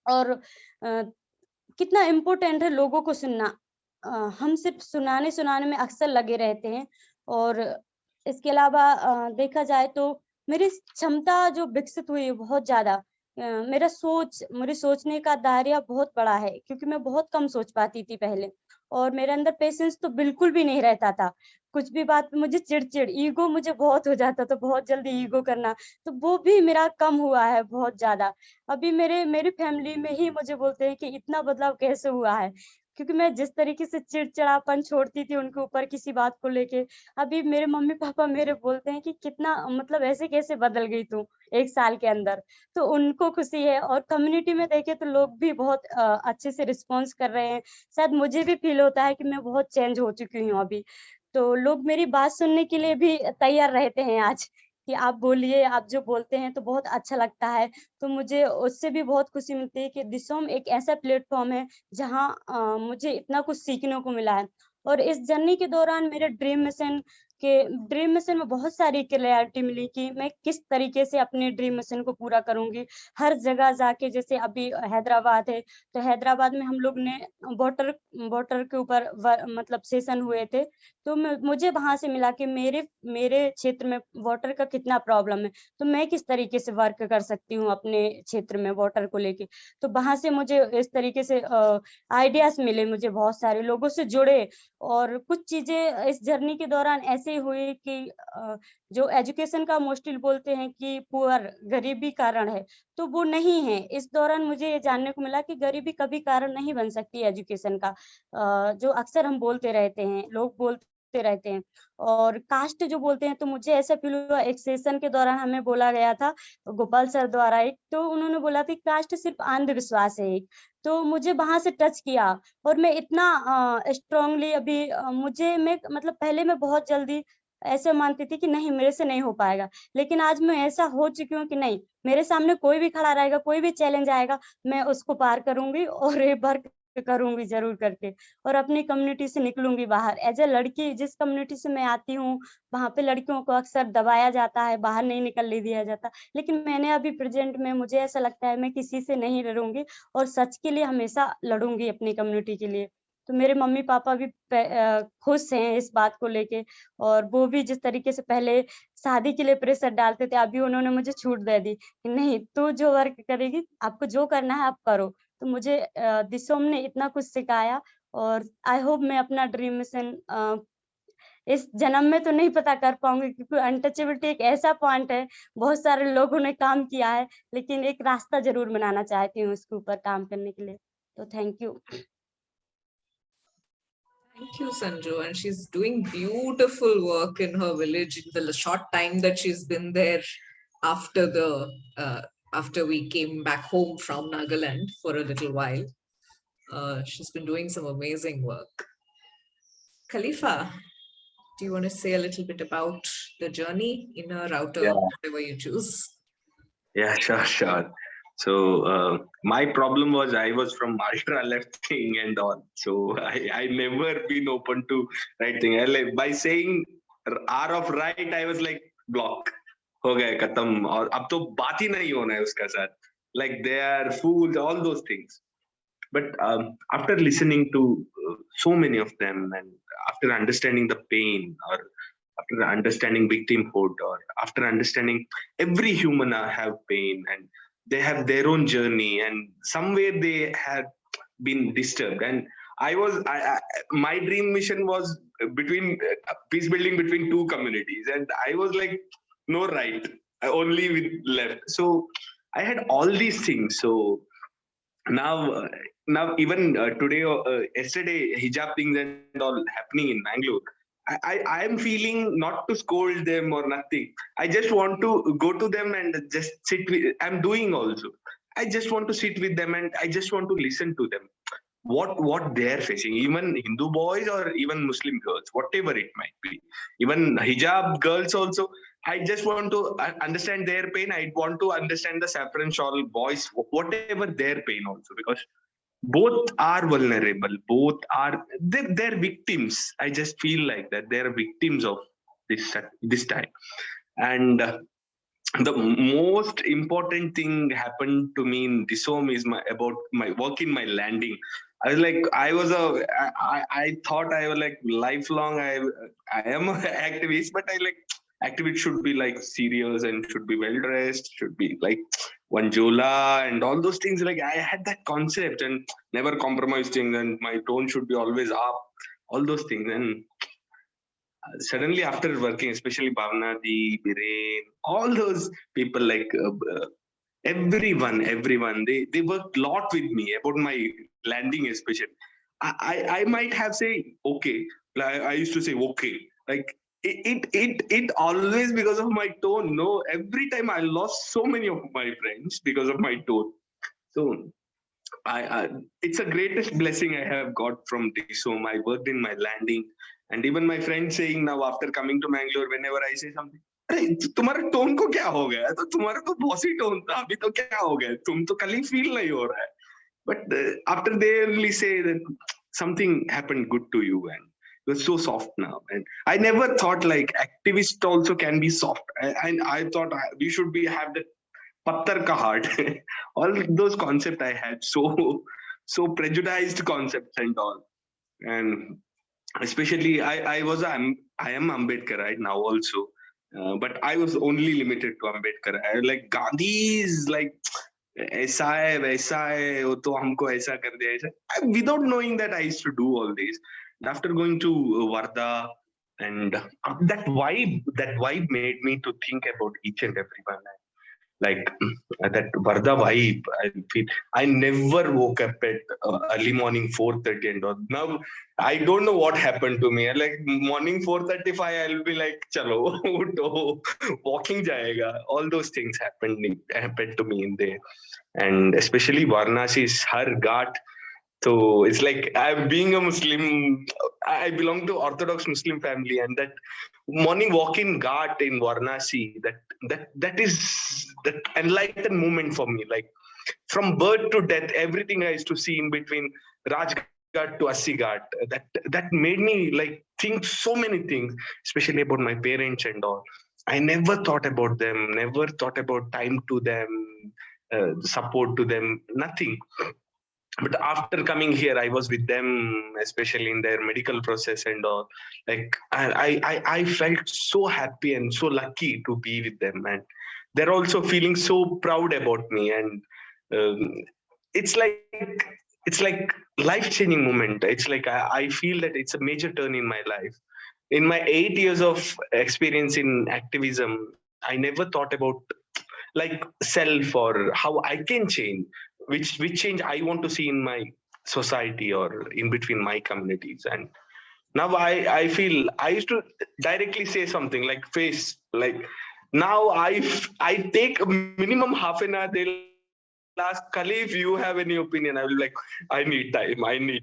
और कितना इम्पोर्टेंट है लोगों को सुनना। हम सिर्फ सुनाने में अक्सर लगे रहते हैं। और इसके अलावा देखा जाए तो मेरी क्षमता जो विकसित हुई है बहुत ज्यादा। मेरे सोचने का दायरा बहुत बड़ा है, क्योंकि मैं बहुत कम सोच पाती थी पहले, और मेरे अंदर पेशेंस तो बिल्कुल भी नहीं रहता था। कुछ भी बात पे मुझे चिड़चिड़, ईगो मुझे बहुत हो जाता था, बहुत जल्दी ईगो करना, तो वो भी मेरा कम हुआ है बहुत ज्यादा। अभी मेरी फैमिली में ही मुझे बोलते हैं कि इतना बदलाव कैसे हुआ है, क्योंकि मैं जिस तरीके से चिड़चिड़ापन छोड़ती थी उनके ऊपर किसी बात को लेके, अभी मेरे मम्मी पापा मेरे बोलते हैं कि कितना मतलब ऐसे कैसे बदल गई तू 1 साल के अंदर। तो उनको खुशी है, और कम्युनिटी में देखे तो लोग भी बहुत अच्छे से रिस्पॉन्स कर रहे हैं। शायद मुझे भी फील होता है कि मैं बहुत चेंज हो चुकी हूँ अभी। तो लोग मेरी बात सुनने के लिए भी तैयार रहते हैं आज, कि आप बोलिए, आप जो बोलते हैं तो बहुत अच्छा लगता है। तो मुझे उससे भी बहुत खुशी मिलती है कि दिसोम एक ऐसा प्लेटफॉर्म है जहाँ मुझे इतना कुछ सीखने को मिला है। और इस जर्नी के दौरान मेरे ड्रीम मिशन कि ड्रीम मिशन में बहुत सारी क्लैरिटी मिली कि मैं किस तरीके से अपने ड्रीम मिशन को पूरा करूंगी। हर जगह जाके, जैसे अभी हैदराबाद है तो हैदराबाद में हम लोग ने वाटर के ऊपर मतलब सेशन हुए थे, तो मुझे वहां से मिला कि मेरे क्षेत्र में वाटर का कितना प्रॉब्लम है, तो मैं किस तरीके से वर्क कर सकती हूँ अपने क्षेत्र में वाटर को लेके। तो वहां से मुझे इस तरीके से आइडियाज मिले, मुझे बहुत सारे लोगों से जुड़े, और कुछ चीजें इस जर्नी के दौरान ऐसे हुई कि जो एजुकेशन का मोस्टली बोलते हैं कि पुअर गरीबी कारण है, तो वो नहीं है। इस दौरान मुझे ये जानने को मिला कि गरीबी कभी कारण नहीं बन सकती एजुकेशन का, जो अक्सर हम बोलते रहते हैं, लोग बोलते रहते हैं। और कास्ट जो बोलते हैं, तो मुझे ऐसा फील हुआ एक सेशन के दौरान हमें बोला गया था गोपाल सर द्वारा, एक तो उन्होंने बोला था कास्ट सिर्फ अंधविश्वास है एक, तो मुझे वहां से टच किया। और मैं इतना स्ट्रांगली अभी मैं मतलब पहले मैं बहुत जल्दी ऐसे मानती थी कि नहीं मेरे से नहीं हो पाएगा, लेकिन आज मैं ऐसा हो चुकी हूँ कि नहीं, मेरे सामने कोई भी खड़ा रहेगा, कोई भी चैलेंज आएगा, मैं उसको पार करूंगी और ये वर्क करूंगी जरूर करके, और अपनी कम्युनिटी से निकलूंगी बाहर। एज ए लड़की जिस कम्युनिटी से मैं आती हूँ, वहां पे लड़कियों को अक्सर दबाया जाता है, बाहर नहीं निकलने दिया जाता, लेकिन मैंने अभी प्रेजेंट में मुझे ऐसा लगता है मैं किसी से नहीं डरूंगी और सच के लिए हमेशा लड़ूंगी अपनी कम्युनिटी के लिए। तो मेरे मम्मी पापा भी खुश हैं इस बात को लेके, और वो भी जिस तरीके से पहले शादी के लिए प्रेशर डालते थे, अभी उन्होंने मुझे छूट दे दी कि नहीं, तू जो वर्क करेगी, आपको जो करना है आप करो। तो मुझे दिसोम ने इतना कुछ सिखाया, और आई होप मैं अपना ड्रीम मिशन इस जन्म में तो नहीं पता कर पाऊंगी, क्योंकि अनटचेबिलिटी एक ऐसा पॉइंट है, बहुत सारे लोगों ने काम किया है, लेकिन एक रास्ता जरूर बनाना चाहती हूँ उसके ऊपर काम करने के लिए। तो thank you. Thank you, Sanju. And she's doing beautiful work in her village in the short time that she's been there after after we came back home from Nagaland for a little while. She's been doing some amazing work. Khalifa, do you want to say a little bit about the journey, inner, outer, Yeah. whatever you choose? Yeah, sure. So my problem was I was from ultra left thing and all. So I never been open to right thing. By saying R of right, I was like block. हो गया खत्म और अब तो बात ही नहीं होना है उसका साथ. Like they are fools, all those things. But after listening to so many of them and after understanding the pain or after understanding victimhood or after understanding every human have pain and they have their own journey and somewhere they had been disturbed and my dream mission was between peace building between two communities and I was like no right, only with left. So I had all these things. So now even today yesterday hijab things and all happening in Bangalore, I am feeling not to scold them or nothing. I just want to go to them and just sit with. I'm doing also. I just want to sit with them and I just want to listen to them. What they're facing, even Hindu boys or even Muslim girls, whatever it might be, even hijab girls also. I just want to understand their pain. I want to understand the saffron shawl boys, whatever their pain also, because both are vulnerable, both are they're victims. I just feel like that they're victims of this time. And the most important thing happened to me in Disom is about my work in my landing. I was like, I thought I was like lifelong. I am an activist, but I like activist should be like serious and should be well dressed, should be like one jola and all those things. Like I had that concept and never compromise things, and my tone should be always up. All those things, and suddenly after working, especially Bhavna, Biren, all those people like everyone, they worked a lot with me about my landing, especially. I might have say okay. I used to say okay. Like it always because of my tone. No, every time I lost so many of my friends because of my tone. So it's a greatest blessing I have got from Disom. I worked in my landing, and even my friends saying now after coming to Mangalore, whenever I say something, अरे तुम्हारे tone को क्या हो गया? तो तुम्हारा तो bossy tone था, अभी तो क्या हो गया? तुम तो कल ही फील नहीं हो रहा है. But after they only say that something happened good to you and You're so soft now. And I never thought like activist also can be soft. And I thought we should be have the pattar ka heart. All those concepts I had, so prejudiced concepts and all. And especially I am Ambedkar right now also. But I was only limited to Ambedkar. Like Gandhi is like ऐसा है वैसा है वो तो हमको ऐसा कर दिया ऐसा without knowing that I used to do all this. And after going to Varda and that vibe made me to think about each and everyone. Like that Varda vibe, I never woke up at early morning 4:30 and all. Now I don't know what happened to me. Like morning 4:35, I'll be like, chalo, utho, walking jayega. All those things happened to me in there, and especially Varnasi's Har Ghat. So it's like I'm being a Muslim. I belong to Orthodox Muslim family, and that morning walk in Ghat in Varanasi, that is that enlightened moment for me. Like from birth to death, everything I used to see in between Rajghat to Assi Ghat, that made me like think so many things, especially about my parents and all. I never thought about them, never thought about time to them, support to them, nothing. But after coming here, I was with them, especially in their medical process and all. Like I felt so happy and so lucky to be with them, and they're also feeling so proud about me. And um, it's like it's like life-changing moment. It's like I feel that it's a major turn in my life. In my 8 years of experience in activism, I never thought about like self or how I can change, which change I want to see in my society or in between my communities. And now I feel I used to directly say something like face like now I take minimum half an hour. They'll ask Kali if you have any opinion. I will be like I need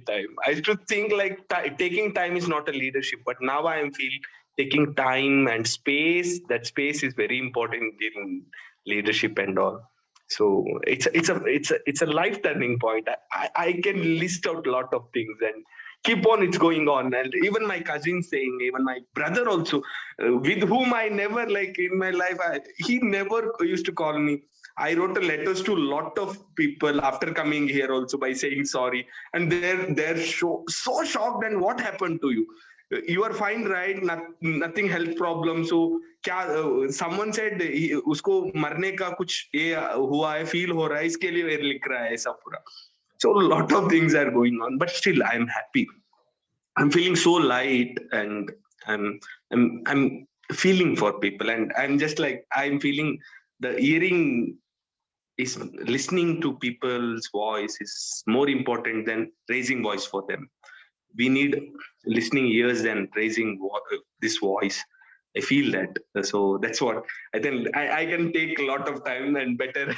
time. I used to think like taking time is not a leadership, but now I am feel taking time and space. That space is very important in leadership and all. So it's a life turning point. I can list out a lot of things and keep on it's going on. And even my cousin saying, even my brother also, with whom I never like in my life, he never used to call me. I wrote a letters to a lot of people after coming here also by saying sorry, and they're so shocked. And what happened to you? You are fine, right? Nothing health problem. So क्या someone said उसको मरने का कुछ ये हुआ है, feel हो रहा है, इसके लिए लिख रहा है ऐसा पूरा. So a lot of things are going on, but still I'm happy. I'm feeling so light, and I'm feeling for people, and I'm just like I'm feeling the hearing is listening to people's voice is more important than raising voice for them. We need listening ears than raising this voice. I feel that. So that's what I think. I can take a lot of time and better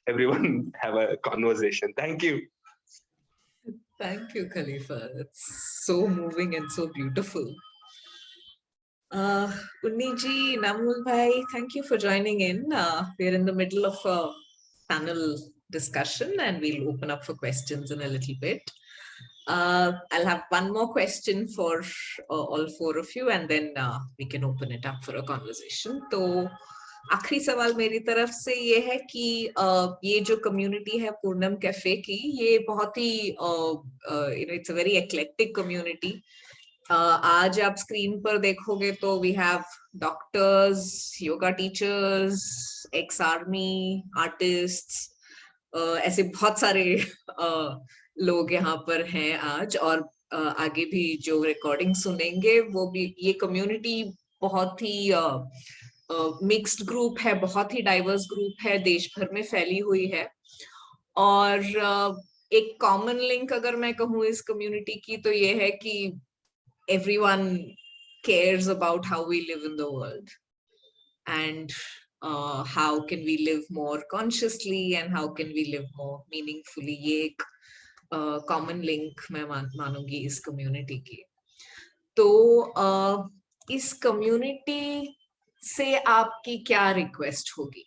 everyone have a conversation. Thank you. Thank you, Khalifa. It's so moving and so beautiful. Unniji, Namul Bhai, thank you for joining in. We're in the middle of a panel discussion, and we'll open up for questions in a little bit. I'll have one more question for all four of you, and then we can open it up for a conversation. तो आखिरी सवाल मेरी तरफ से ये है कि ये जो कम्युनिटी है पूर्णम कैफे की, ये बहुत ही it's a very eclectic community. आज आप स्क्रीन पर देखोगे तो we have doctors, yoga teachers, ex-army, artists, ऐसे बहुत सारे लोग यहाँ पर हैं आज, और आगे भी जो रिकॉर्डिंग सुनेंगे वो भी, ये कम्युनिटी बहुत ही मिक्स्ड ग्रुप है, बहुत ही डाइवर्स ग्रुप है, देश भर में फैली हुई है. और एक कॉमन लिंक अगर मैं कहूँ इस कम्युनिटी की तो ये है कि everyone cares about how we live in the world, and how can we live more consciously and how can we live more meaningfully. ये एक कॉमन लिंक मैं मानूंगी इस कम्युनिटी की. तो इस कम्युनिटी से आपकी क्या रिक्वेस्ट होगी?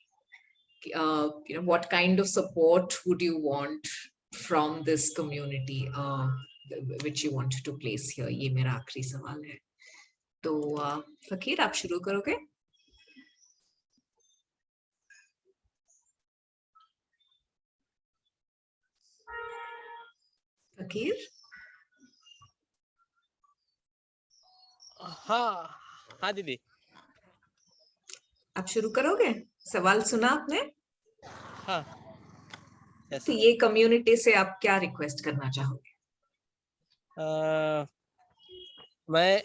What kind of support would you want from this community? which you wanted to place here. ये मेरा आखिरी सवाल है. तो फकीर आप शुरू करोगे? फकीर? हाँ दीदी. आप शुरू करोगे? सवाल सुना आपने? हाँ. Yes. तो ये कम्युनिटी से आप क्या रिक्वेस्ट करना चाहोगे? मैं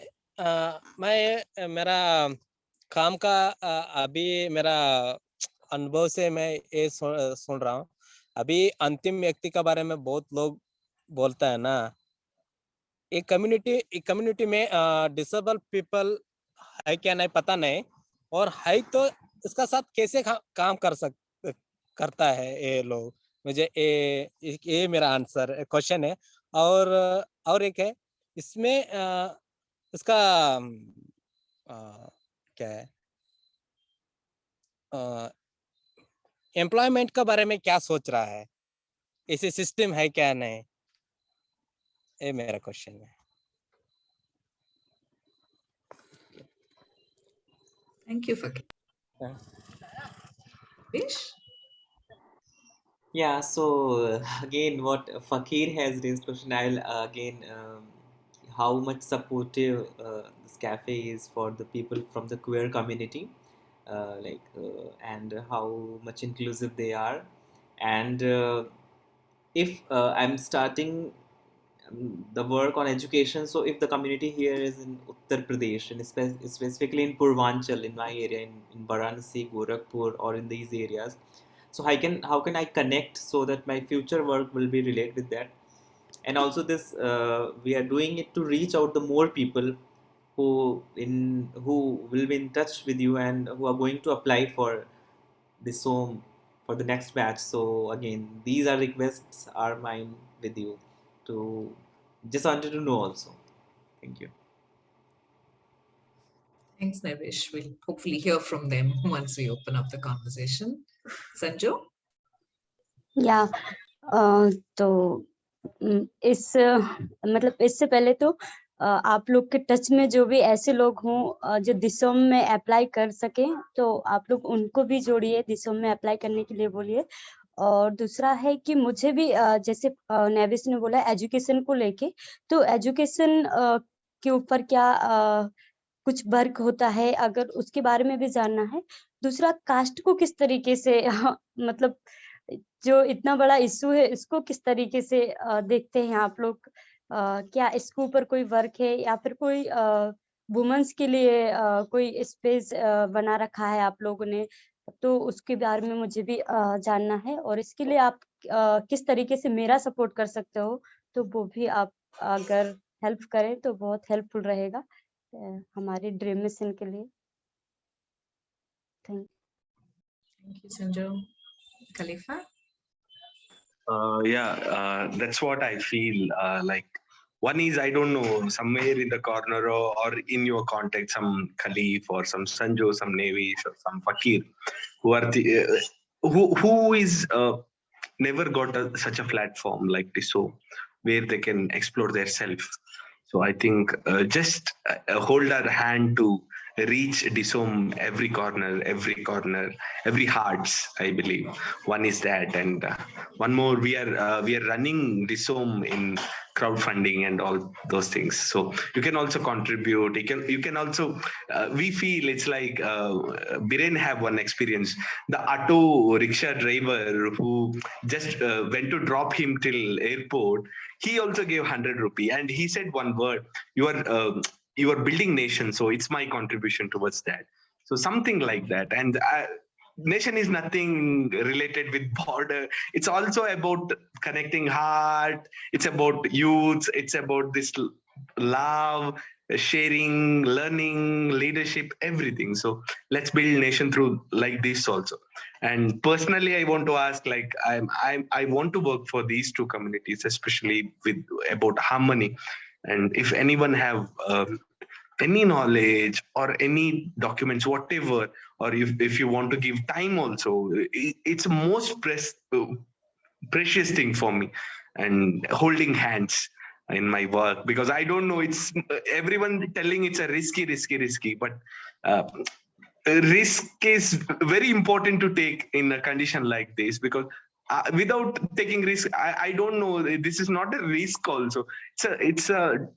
मेरा काम का अभी मेरा अनुभव से मैं ये सुन रहा हूँ. अभी अंतिम व्यक्ति के बारे में बहुत लोग बोलता है ना. एक कम्युनिटी में डिसेबल पीपल है क्या नहीं पता नहीं, और है तो इसका साथ कैसे काम करता है ये लोग. मुझे ये मेरा आंसर क्वेश्चन है. और एक है इसमें इसका क्या है एम्प्लॉयमेंट के बारे में क्या सोच रहा है, ऐसे सिस्टम है क्या नहीं, ये मेरा क्वेश्चन है. Thank you, Fakir. Vish? Yeah, so again, what Fakir has raised question, I'll again how much supportive this cafe is for the people from the queer community, and how much inclusive they are, and if I'm starting the work on education, so if the community here is in Uttar Pradesh and specifically in Purvanchal, in my area, in Varanasi, Gorakhpur, or in these areas, so how can I connect so that my future work will be related with that. And also this we are doing it to reach out the more people who will be in touch with you and who are going to apply for this home for the next batch. So again, these are requests are mine with you to just wanted to know also. Thank you. Thanks, Navish. We'll hopefully hear from them once we open up the conversation. Sanju? या तो इस मतलब इससे पहले तो आप लोग के टच में जो भी ऐसे लोग हों जो दिसोम में अप्लाई कर सके, तो आप लोग उनको भी जोड़िए, दिसोम में अप्लाई करने के लिए बोलिए. और दूसरा है कि मुझे भी जैसे नेविस ने बोला एजुकेशन को लेके, तो एजुकेशन के ऊपर क्या कुछ वर्क होता है, अगर उसके बारे में भी जानना है. दूसरा, कास्ट को किस तरीके से मतलब जो इतना बड़ा इशू है इसको किस तरीके से देखते हैं आप लोग, क्या इसके ऊपर कोई वर्क है या फिर कोई वुमेन्स के लिए कोई स्पेस बना रखा है आप लोगों ने, तो उसके बारे में मुझे भी जानना है. और इसके लिए आप किस तरीके से मेरा सपोर्ट कर सकते हो, तो वो भी आप अगर हेल्प करें तो बहुत हेल्पफुल रहेगा हमारे ड्रीम मिशन के लिए. Thank you, Sanju. Khalifa? That's what I feel like. One is, I don't know, somewhere in the corner or in your contact, some Khalif or some Sanjo, some Nevish or some Fakir, who are who is never got such a platform like this, so where they can explore their self. So I think just hold our hand to reach Disom every corner, every hearts. I believe one is that, and one more, we are running Disom in crowdfunding and all those things. So you can also contribute. You can also. We feel it's like Biren have one experience. The auto rickshaw driver who just went to drop him till airport. He also gave 100 rupee, and he said one word: "You are building nation." So it's my contribution towards that. So something like that, and. Nation is nothing related with border. It's also about connecting heart. It's about youth. It's about this love, sharing, learning, leadership, everything. So let's build nation through like this also. And personally, I want to ask, like, I want to work for these two communities, especially with about harmony. And if anyone have any knowledge or any documents, whatever, or if you want to give time also, it's most precious thing for me. And holding hands, in my work, because I don't know, it's everyone telling it's a risky, but risk is very important to take in a condition like this, because without taking risk, I don't know, this is not a risk also, it's a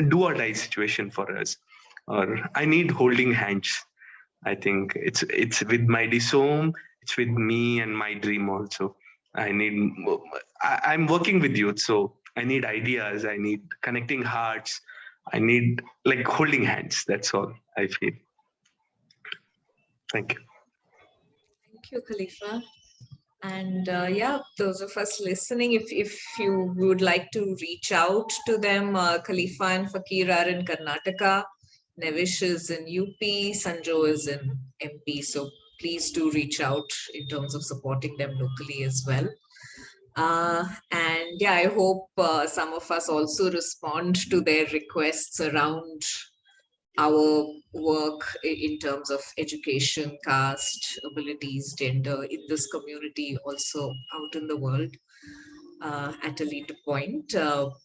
do or die situation for us, or I need holding hands. I think it's with my Disom, it's with me and my dream also. I need, I'm working with youth, so I need ideas, I need connecting hearts, I need like holding hands. That's all I feel. Thank you. Thank you, Khalifa. And yeah, those of us listening, if you would like to reach out to them, Khalifa and Fakir are in Karnataka, Nevish is in UP, Sanjo is in MP. So please do reach out in terms of supporting them locally as well. And yeah, I hope some of us also respond to their requests around our work in terms of education, caste, abilities, gender in this community, also out in the world at a later point.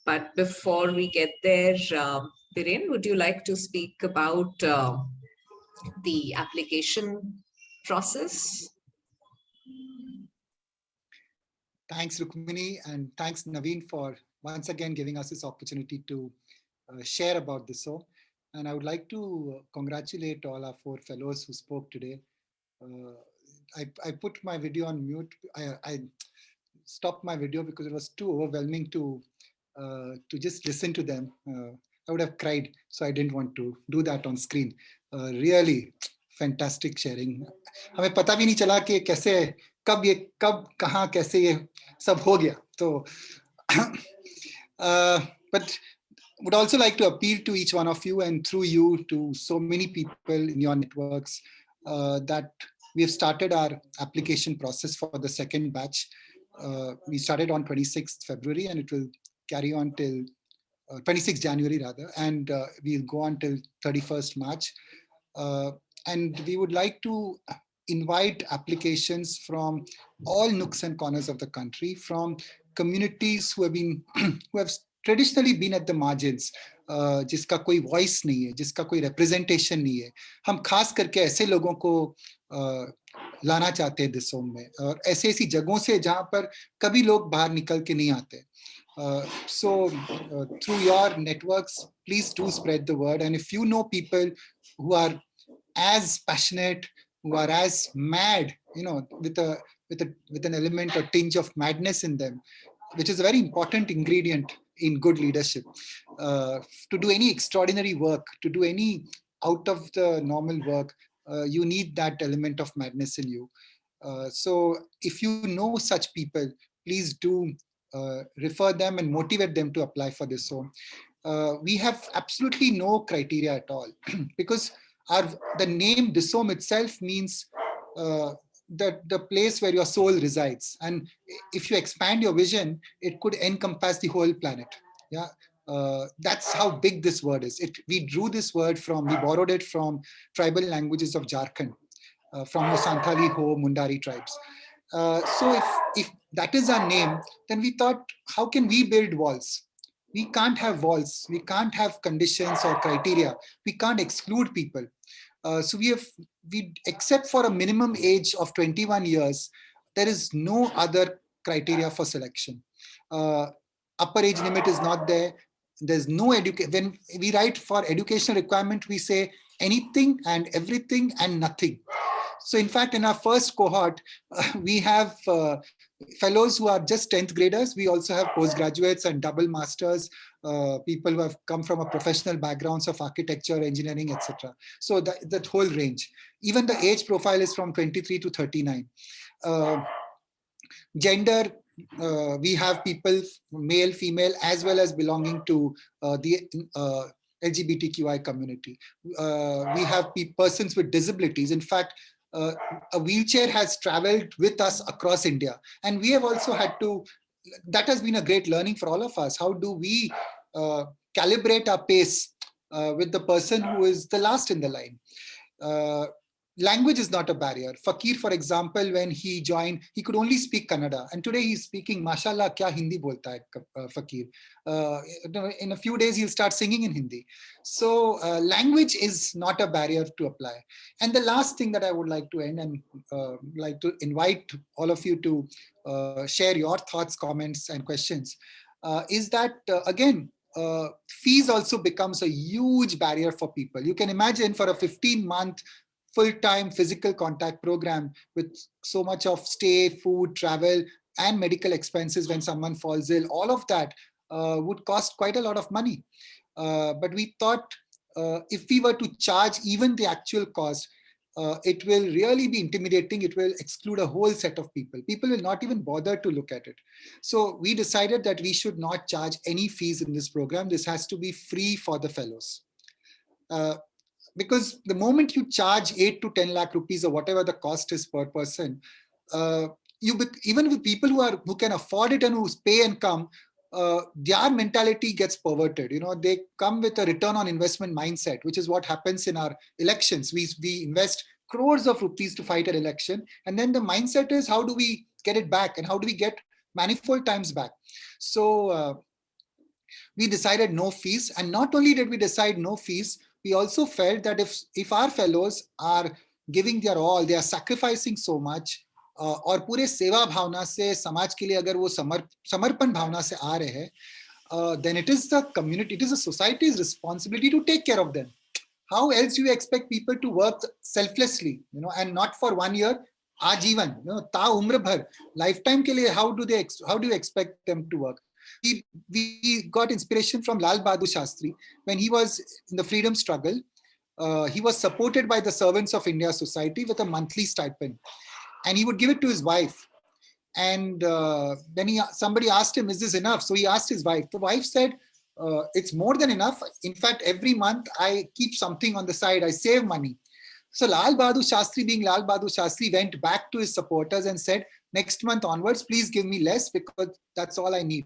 But before we get there, Viren, would you like to speak about the application process? Thanks, Rukmini, and thanks, Naveen, for once again giving us this opportunity to share about this. And I would like to congratulate all our 4 fellows who spoke today. I put my video on mute. I stopped my video because it was too overwhelming to just listen to them. I would have cried, so I didn't want to do that on screen. Really fantastic sharing. हमें पता भी नहीं चला कि कैसे कब कहाँ कैसे ये सब हो गया. So, but would also like to appeal to each one of you, and through you to so many people in your networks, that we have started our application process for the second batch. We started on 26th February and it will carry on till 26th January rather, and we'll go on till 31st March. And we would like to invite applications from all nooks and corners of the country, from communities who have traditionally been at the margins, जिसका कोई voice नहीं है, जिसका कोई representation नहीं है. हम खास करके ऐसे लोगों को लाना चाहते हैं दिसोम में, और ऐसी जगहों से जहां पर कभी लोग बाहर निकल के नहीं आते. So through your networks, please do spread the word. And if you know people who are as passionate, who are as mad, with an element or tinge of madness in them, which is a very important ingredient in good leadership, to do any extraordinary work, to do any out of the normal work, you need that element of madness in you. So if you know such people, please do refer them and motivate them to apply for this. So we have absolutely no criteria at all because the name Disom itself means the place where your soul resides. And if you expand your vision, it could encompass the whole planet. Yeah. That's how big this word is. We drew this word we borrowed it from tribal languages of Jharkhand, from the Santali Ho Mundari tribes. So if that is our name, then we thought, how can we build walls? We can't have walls. We can't have conditions or criteria. We can't exclude people. So we except for a minimum age of 21 years, there is no other criteria for selection. Upper age limit is not there. There's no education. When we write for educational requirement, we say anything and everything and nothing. So in fact, in our first cohort, we have fellows who are just 10th graders. We also have postgraduates and double masters, people who have come from a professional backgrounds of architecture, engineering, etc. So that whole range. Even the age profile is from 23 to 39. Gender, we have people, male, female, as well as belonging to the LGBTQI community. We have persons with disabilities. In fact, a wheelchair has traveled with us across India. And we have also had to, that has been a great learning for all of us. How do we calibrate our pace with the person who is the last in the line? language is not a barrier. Fakir, for example, when he joined, he could only speak Kannada, and today he's speaking, mashallah, kya Hindi bolta hai Fakir. In a few days, he'll start singing in Hindi. So language is not a barrier to apply. And the last thing that I would like to end, and like to invite all of you to share your thoughts, comments, and questions, is that, again, fees also becomes a huge barrier for people. You can imagine for a 15-month full-time physical contact program with so much of stay, food, travel, and medical expenses when someone falls ill, all of that would cost quite a lot of money. But we thought if we were to charge even the actual cost, it will really be intimidating. It will exclude a whole set of people. People will not even bother to look at it. So we decided that we should not charge any fees in this program. This has to be free for the fellows. Because the moment you charge 8 to 10 lakh rupees or whatever the cost is per person, even with people who can afford it and who pay and come, their mentality gets perverted. You know, they come with a return on investment mindset, which is what happens in our elections. We invest crores of rupees to fight an election, and then the mindset is, how do we get it back, and how do we get manifold times back? So we decided no fees. And not only did we decide no fees, we also felt that if our fellows are giving their all, they are sacrificing so much, और पूरे सेवा भावना से समाज के लिए अगर वो समर्पण भावना से आ रहे हैं, then it is the community, it is the society's responsibility to take care of them. How else do you expect people to work selflessly, you know, and not for 1 year, आजीवन, you know, ता उम्र भर, lifetime के लिए, how do you expect them to work? We got inspiration from Lal Bahadur Shastri. When he was in the freedom struggle, he was supported by the Servants of India Society with a monthly stipend, and he would give it to his wife. And then somebody asked him, is this enough? So he asked his wife. The wife said, it's more than enough. In fact, every month I keep something on the side. I save money. So Lal Bahadur Shastri, being Lal Bahadur Shastri, went back to his supporters and said, next month onwards, please give me less, because that's all I need.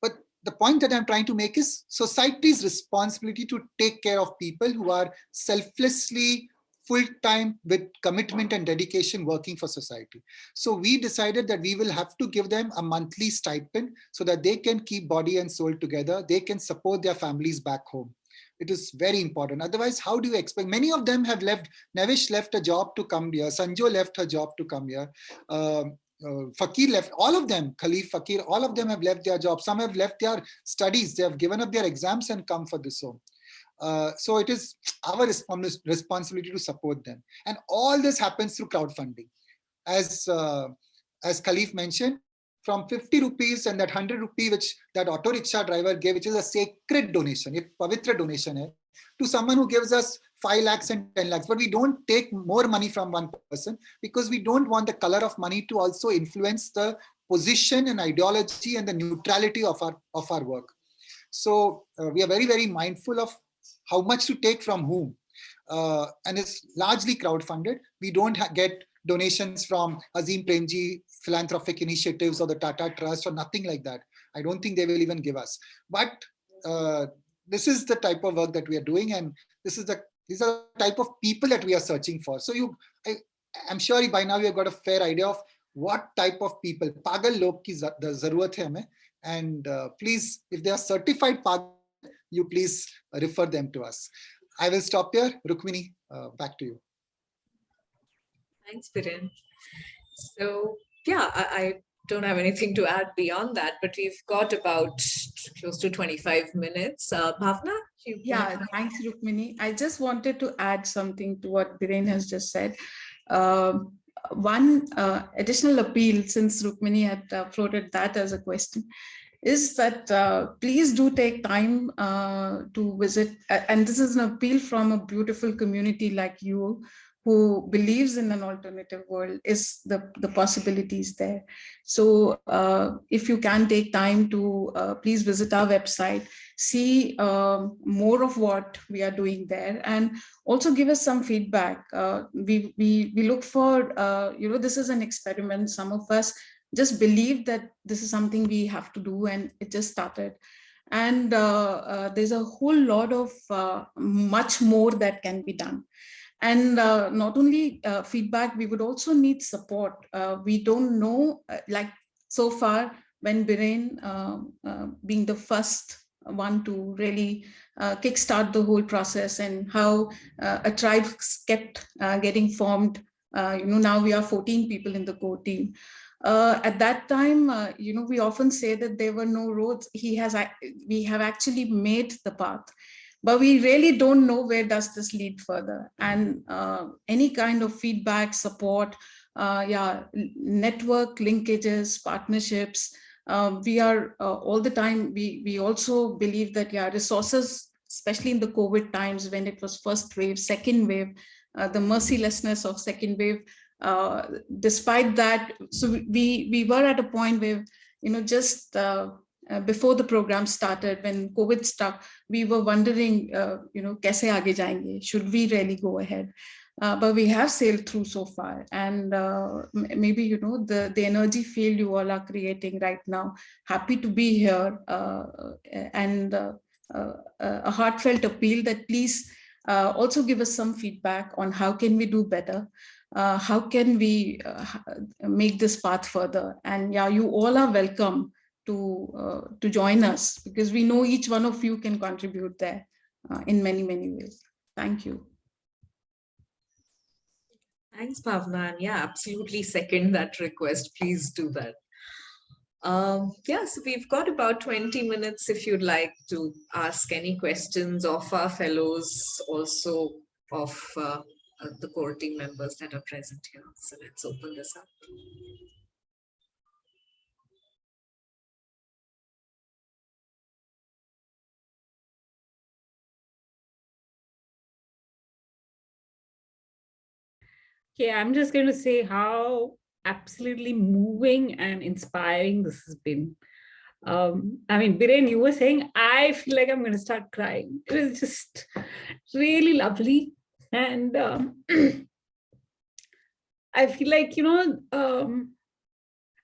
But the point that I'm trying to make is society's responsibility to take care of people who are selflessly, full-time, with commitment and dedication, working for society. So we decided that we will have to give them a monthly stipend so that they can keep body and soul together. They can support their families back home. It is very important. Otherwise, how do you expect? Many of them have left. Navish left a job to come here. Sanjo left her job to come here. Fakir left. All of them, Khalif, Fakir, all of them have left their jobs. Some have left their studies. They have given up their exams and come for this home. So it is our responsibility to support them. And all this happens through crowdfunding. As Khalif mentioned, from 50 rupees and that 100 rupee which that auto rickshaw driver gave, which is a sacred donation, a pavitra donation hai, to someone who gives us 5 lakhs and 10 lakhs. But we don't take more money from one person because we don't want the color of money to also influence the position and ideology and the neutrality of our work. So we are very, very mindful of how much to take from whom. And it's largely crowdfunded. We don't get donations from Azim Premji philanthropic initiatives or the Tata Trust or nothing like that. I don't think they will even give us. But this is the type of work that we are doing, and these are the type of people that we are searching for. So I'm sure by now you have got a fair idea of what type of people, pagal log ki zarurat hai hame. And please, if they are certified pagal, you please refer them to us. I will stop here. Rukmini, back to you. Thanks, Piran. So yeah, I don't have anything to add beyond that, but we've got about close to 25 minutes. Bhavna? Yeah, thanks, Rukmini. I just wanted to add something to what Biren has just said. One additional appeal, since Rukmini had floated that as a question, is that please do take time to visit. And this is an appeal from a beautiful community like you, who believes in an alternative world, is the possibilities there. So if you can take time to please visit our website, see more of what we are doing there, and also give us some feedback. We look for, this is an experiment. Some of us just believe that this is something we have to do, and it just started. And there's a whole lot of much more that can be done. And not only feedback, we would also need support. We don't know, like so far, when Biren being the first one to really kickstart the whole process, and how a tribe kept getting formed. Now we are 14 people in the core team. At that time, we often say that there were no roads. We have actually made the path, but we really don't know where does this lead further. And any kind of feedback, support, network linkages, partnerships, we are all the time, we also believe that resources, especially in the COVID times when it was first wave, second wave, the mercilessness of second wave, despite that, so we were at a point where, just before the program started, when COVID struck, we were wondering, kaise aage jayenge? Should we really go ahead? But we have sailed through so far, and maybe the energy field you all are creating right now. Happy to be here, and a heartfelt appeal that please also give us some feedback on how can we do better, how can we make this path further. And you all are welcome to join us, because we know each one of you can contribute there in many ways. Thank you. Thanks, Bhavna. And absolutely second that request. Please do that. So we've got about 20 minutes if you'd like to ask any questions of our fellows, also of the core team members that are present here. So let's open this up. Okay, I'm just going to say how absolutely moving and inspiring this has been. I mean, Biren, you were saying, I feel like I'm going to start crying. It was just really lovely. And I feel like,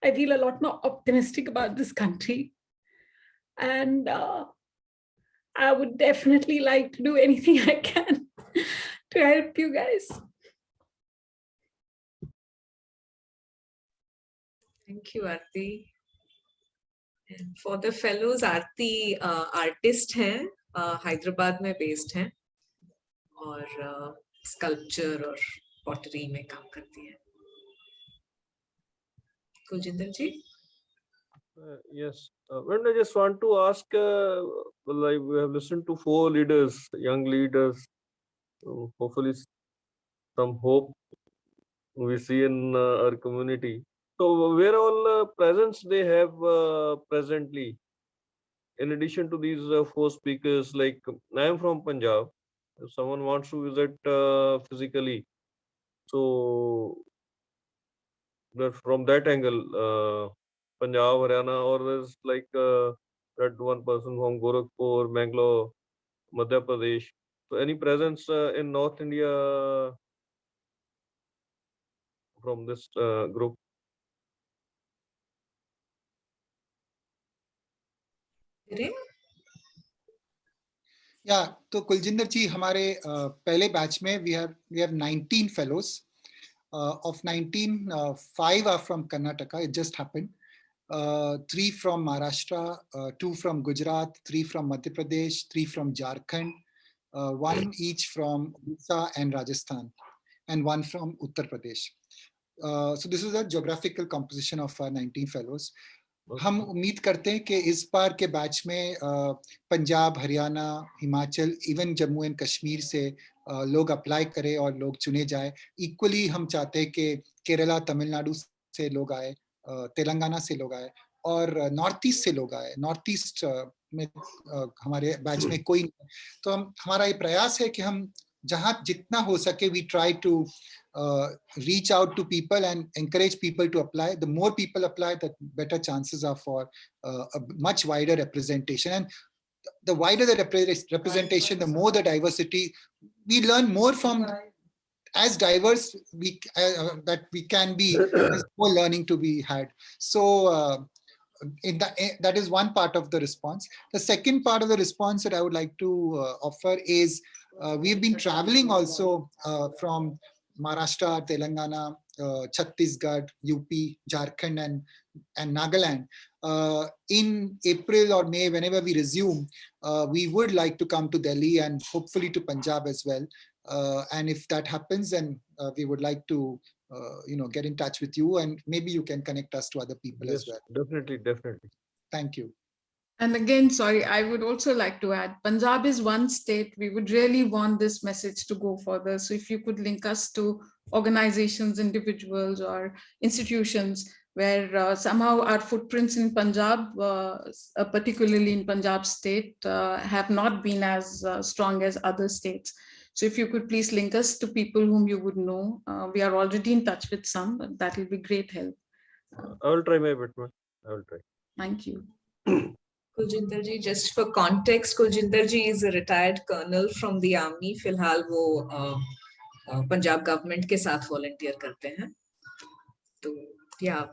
I feel a lot more optimistic about this country. And I would definitely like to do anything I can to help you guys. Thank you, Aarti. And for the fellows, Aarti artist हैं, हैदराबाद में based हैं, और sculpture और pottery में काम करती है. Kuljinder ji? Yes, well, I just want to ask, like we have listened to 4 leaders, young leaders, hopefully some hope we see in our community. So where all presence they have presently, in addition to these 4 speakers, like I am from Punjab, if someone wants to visit physically, so that from that angle, Punjab, Haryana, or there's like that one person from Gorakhpur, Bangalore, Madhya Pradesh. So any presence in North India from this group? Yeah, तो कुलजिंदर जी, हमारे पहले batch में we have 19 fellows. Of 19, 5 are from Karnataka. It just happened. 3 from Maharashtra, 2 from Gujarat, 3 from Madhya Pradesh, 3 from Jharkhand, 1 each from Odisha and Rajasthan, and 1 from Uttar Pradesh. So this is a geographical composition of 19 fellows. हम उम्मीद करते हैं कि इस बार के batch में Punjab, Haryana, Himachal, even Jammu and Kashmir से लोग अप्लाई करें और लोग चुने जाए. इक्वली हम चाहते हैं कि केरला, तमिलनाडु से लोग आए, तेलंगाना से लोग आए, और नॉर्थ ईस्ट से लोग आए. नॉर्थ ईस्ट में हमारे बैच में कोई नहीं. तो हमारा ये प्रयास है कि हम जहाँ जितना हो सके we try to reach out to people and encourage people to apply. The more people apply, the better chances are for a much wider representation. And the wider the representation, the more the diversity. We learn more from, as diverse that we can be. There's more learning to be had. So that is one part of the response. The second part of the response that I would like to offer is we've been traveling also from Maharashtra, Telangana, Chhattisgarh, UP, Jharkhand, and Nagaland. In April or May, whenever we resume, we would like to come to Delhi and hopefully to Punjab as well. And if that happens, then we would like to get in touch with you, and maybe you can connect us to other people as well. Definitely. Thank you. And again, sorry, I would also like to add, Punjab is one state. We would really want this message to go further. So if you could link us to organizations, individuals, or institutions where somehow our footprints in Punjab, particularly in Punjab state, have not been as strong as other states. So if you could please link us to people whom you would know. We are already in touch with some, but that will be great help. I will try my best, man. I will try. Thank you. Kuljinder ji, just for context, Kuljinder ji is a retired colonel from the army. फिलहाल वो Punjab government के साथ volunteer करते हैं. तो yeah,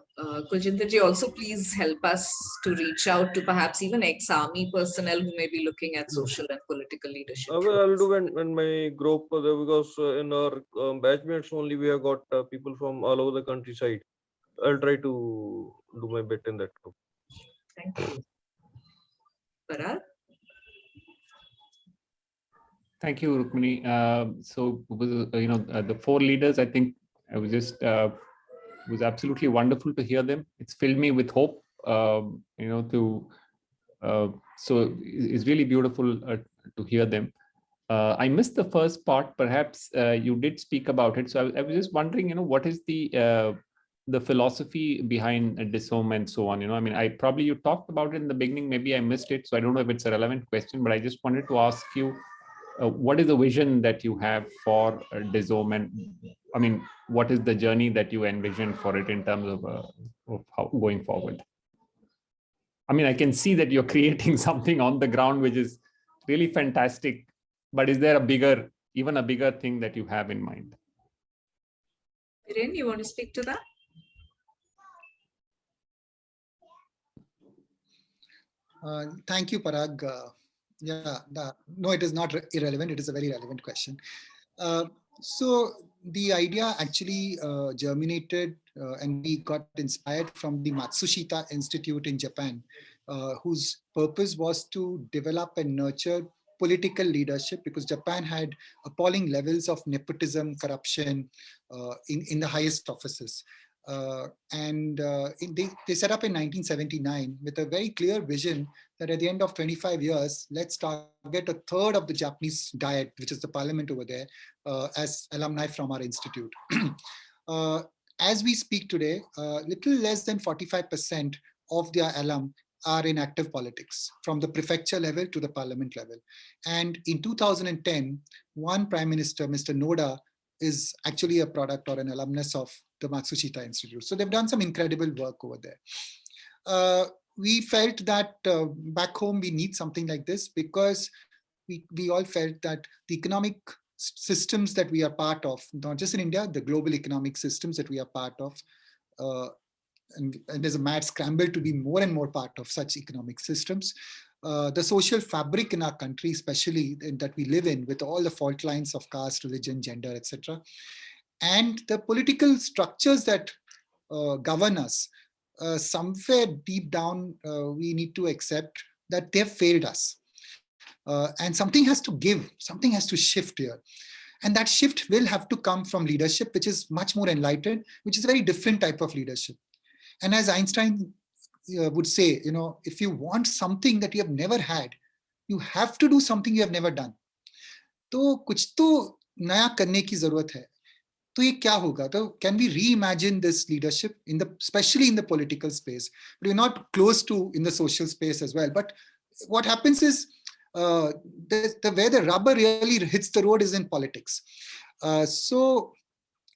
Kuljinder ji, also please help us to reach out to perhaps even ex-army personnel who may be looking at social and political leadership. I'll do when my group, because in our batchmates only we have got people from all over the countryside. I'll try to do my bit in that group. Thank you. Parag? Thank you, Rukmini. So, the 4 leaders, I think I was just, was absolutely wonderful to hear them. It's filled me with hope, so it's really beautiful to hear them. I missed the first part. Perhaps you did speak about it. So I was just wondering, what is the philosophy behind Disom and so on? I mean, you talked about it in the beginning, maybe I missed it. So I don't know if it's a relevant question, but I just wanted to ask you, what is the vision that you have for Disom, and I mean, what is the journey that you envision for it in terms of how going forward? I mean, I can see that you're creating something on the ground, which is really fantastic, but is there even a bigger thing that you have in mind? Viren, you want to speak to that? Thank you, Parag. No, it is not irrelevant. It is a very relevant question. So the idea actually germinated and we got inspired from the Matsushita Institute in Japan, whose purpose was to develop and nurture political leadership, because Japan had appalling levels of nepotism, corruption in the highest offices. They set up in 1979 with a very clear vision that at the end of 25 years, let's target a third of the Japanese Diet, which is the parliament over there, as alumni from our institute. As we speak today, little less than 45% of their alum are in active politics, from the prefecture level to the parliament level. And in 2010, one prime minister, Mr. Noda, is actually a product or an alumnus of the Matsushita Institute. So they've done some incredible work over there. We felt that back home we need something like this, because we all felt that the economic systems that we are part of, not just in India, the global economic systems that we are part of, and there's a mad scramble to be more and more part of such economic systems. The social fabric in our country, especially that we live in, with all the fault lines of caste, religion, gender, etc., and the political structures that govern us, somewhere deep down, we need to accept that they've failed us. And something has to give, something has to shift here. And that shift will have to come from leadership, which is much more enlightened, which is a very different type of leadership. And as Einstein would say, if you want something that you have never had, you have to do something you have never done. तो कुछ तो नया करने की जरूरत है. तो ये क्या होगा? तो can we reimagine this leadership especially in the political space? But we're not close to in the social space as well. But what happens is where the rubber really hits the road is in politics. So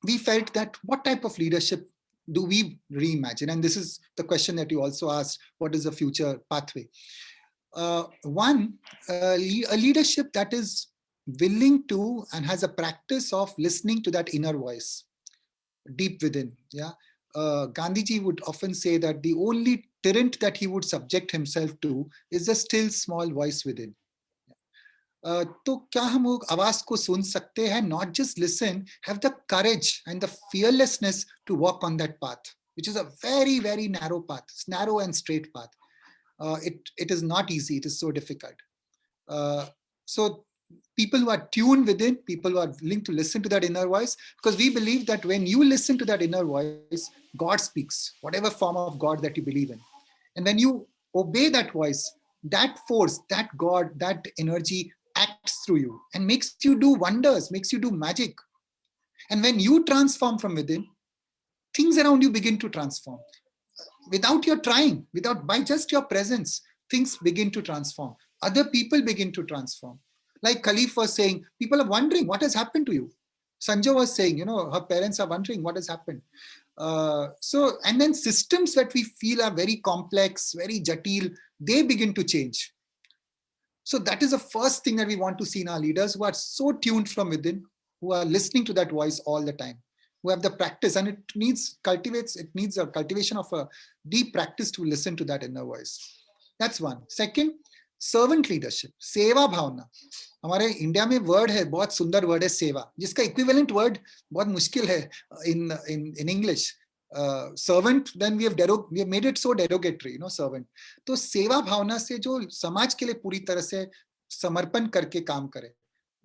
we felt that what type of leadership do we reimagine? And this is the question that you also asked, what is the future pathway? One, a leadership that is willing to and has a practice of listening to that inner voice deep within. Yeah, Gandhiji would often say that the only tyrant that he would subject himself to is the still small voice within. तो क्या हम वो आवाज को सुन सकते हैं? Not just listen, have the courage and the fearlessness to walk on that path, which is a very, very narrow path. It's narrow and straight path. It is not easy. It is so difficult. So people who are tuned within, people who are willing to listen to that inner voice, because we believe that when you listen to that inner voice, God speaks, whatever form of God that you believe in. And when you obey that voice, that force, that God, that energy acts through you and makes you do wonders, makes you do magic. And when you transform from within, things around you begin to transform. Without your trying, by just your presence, things begin to transform. Other people begin to transform. Like Khalif was saying, people are wondering what has happened to you. Sanjay was saying, her parents are wondering what has happened. And then systems that we feel are very complex, very jatil, they begin to change. So that is the first thing that we want to see in our leaders, who are so tuned from within, who are listening to that voice all the time, who have the practice, and it needs a cultivation of a deep practice to listen to that inner voice. That's one. Second, servant leadership, seva bhavna. हमारे India में word है, बहुत सुंदर word है सेवा, जिसका equivalent word बहुत मुश्किल है in English. Servant, then we have made it so derogatory, servant. तो सेवा भावना से जो समाज के लिए पूरी तरह से समर्पण करके काम करे,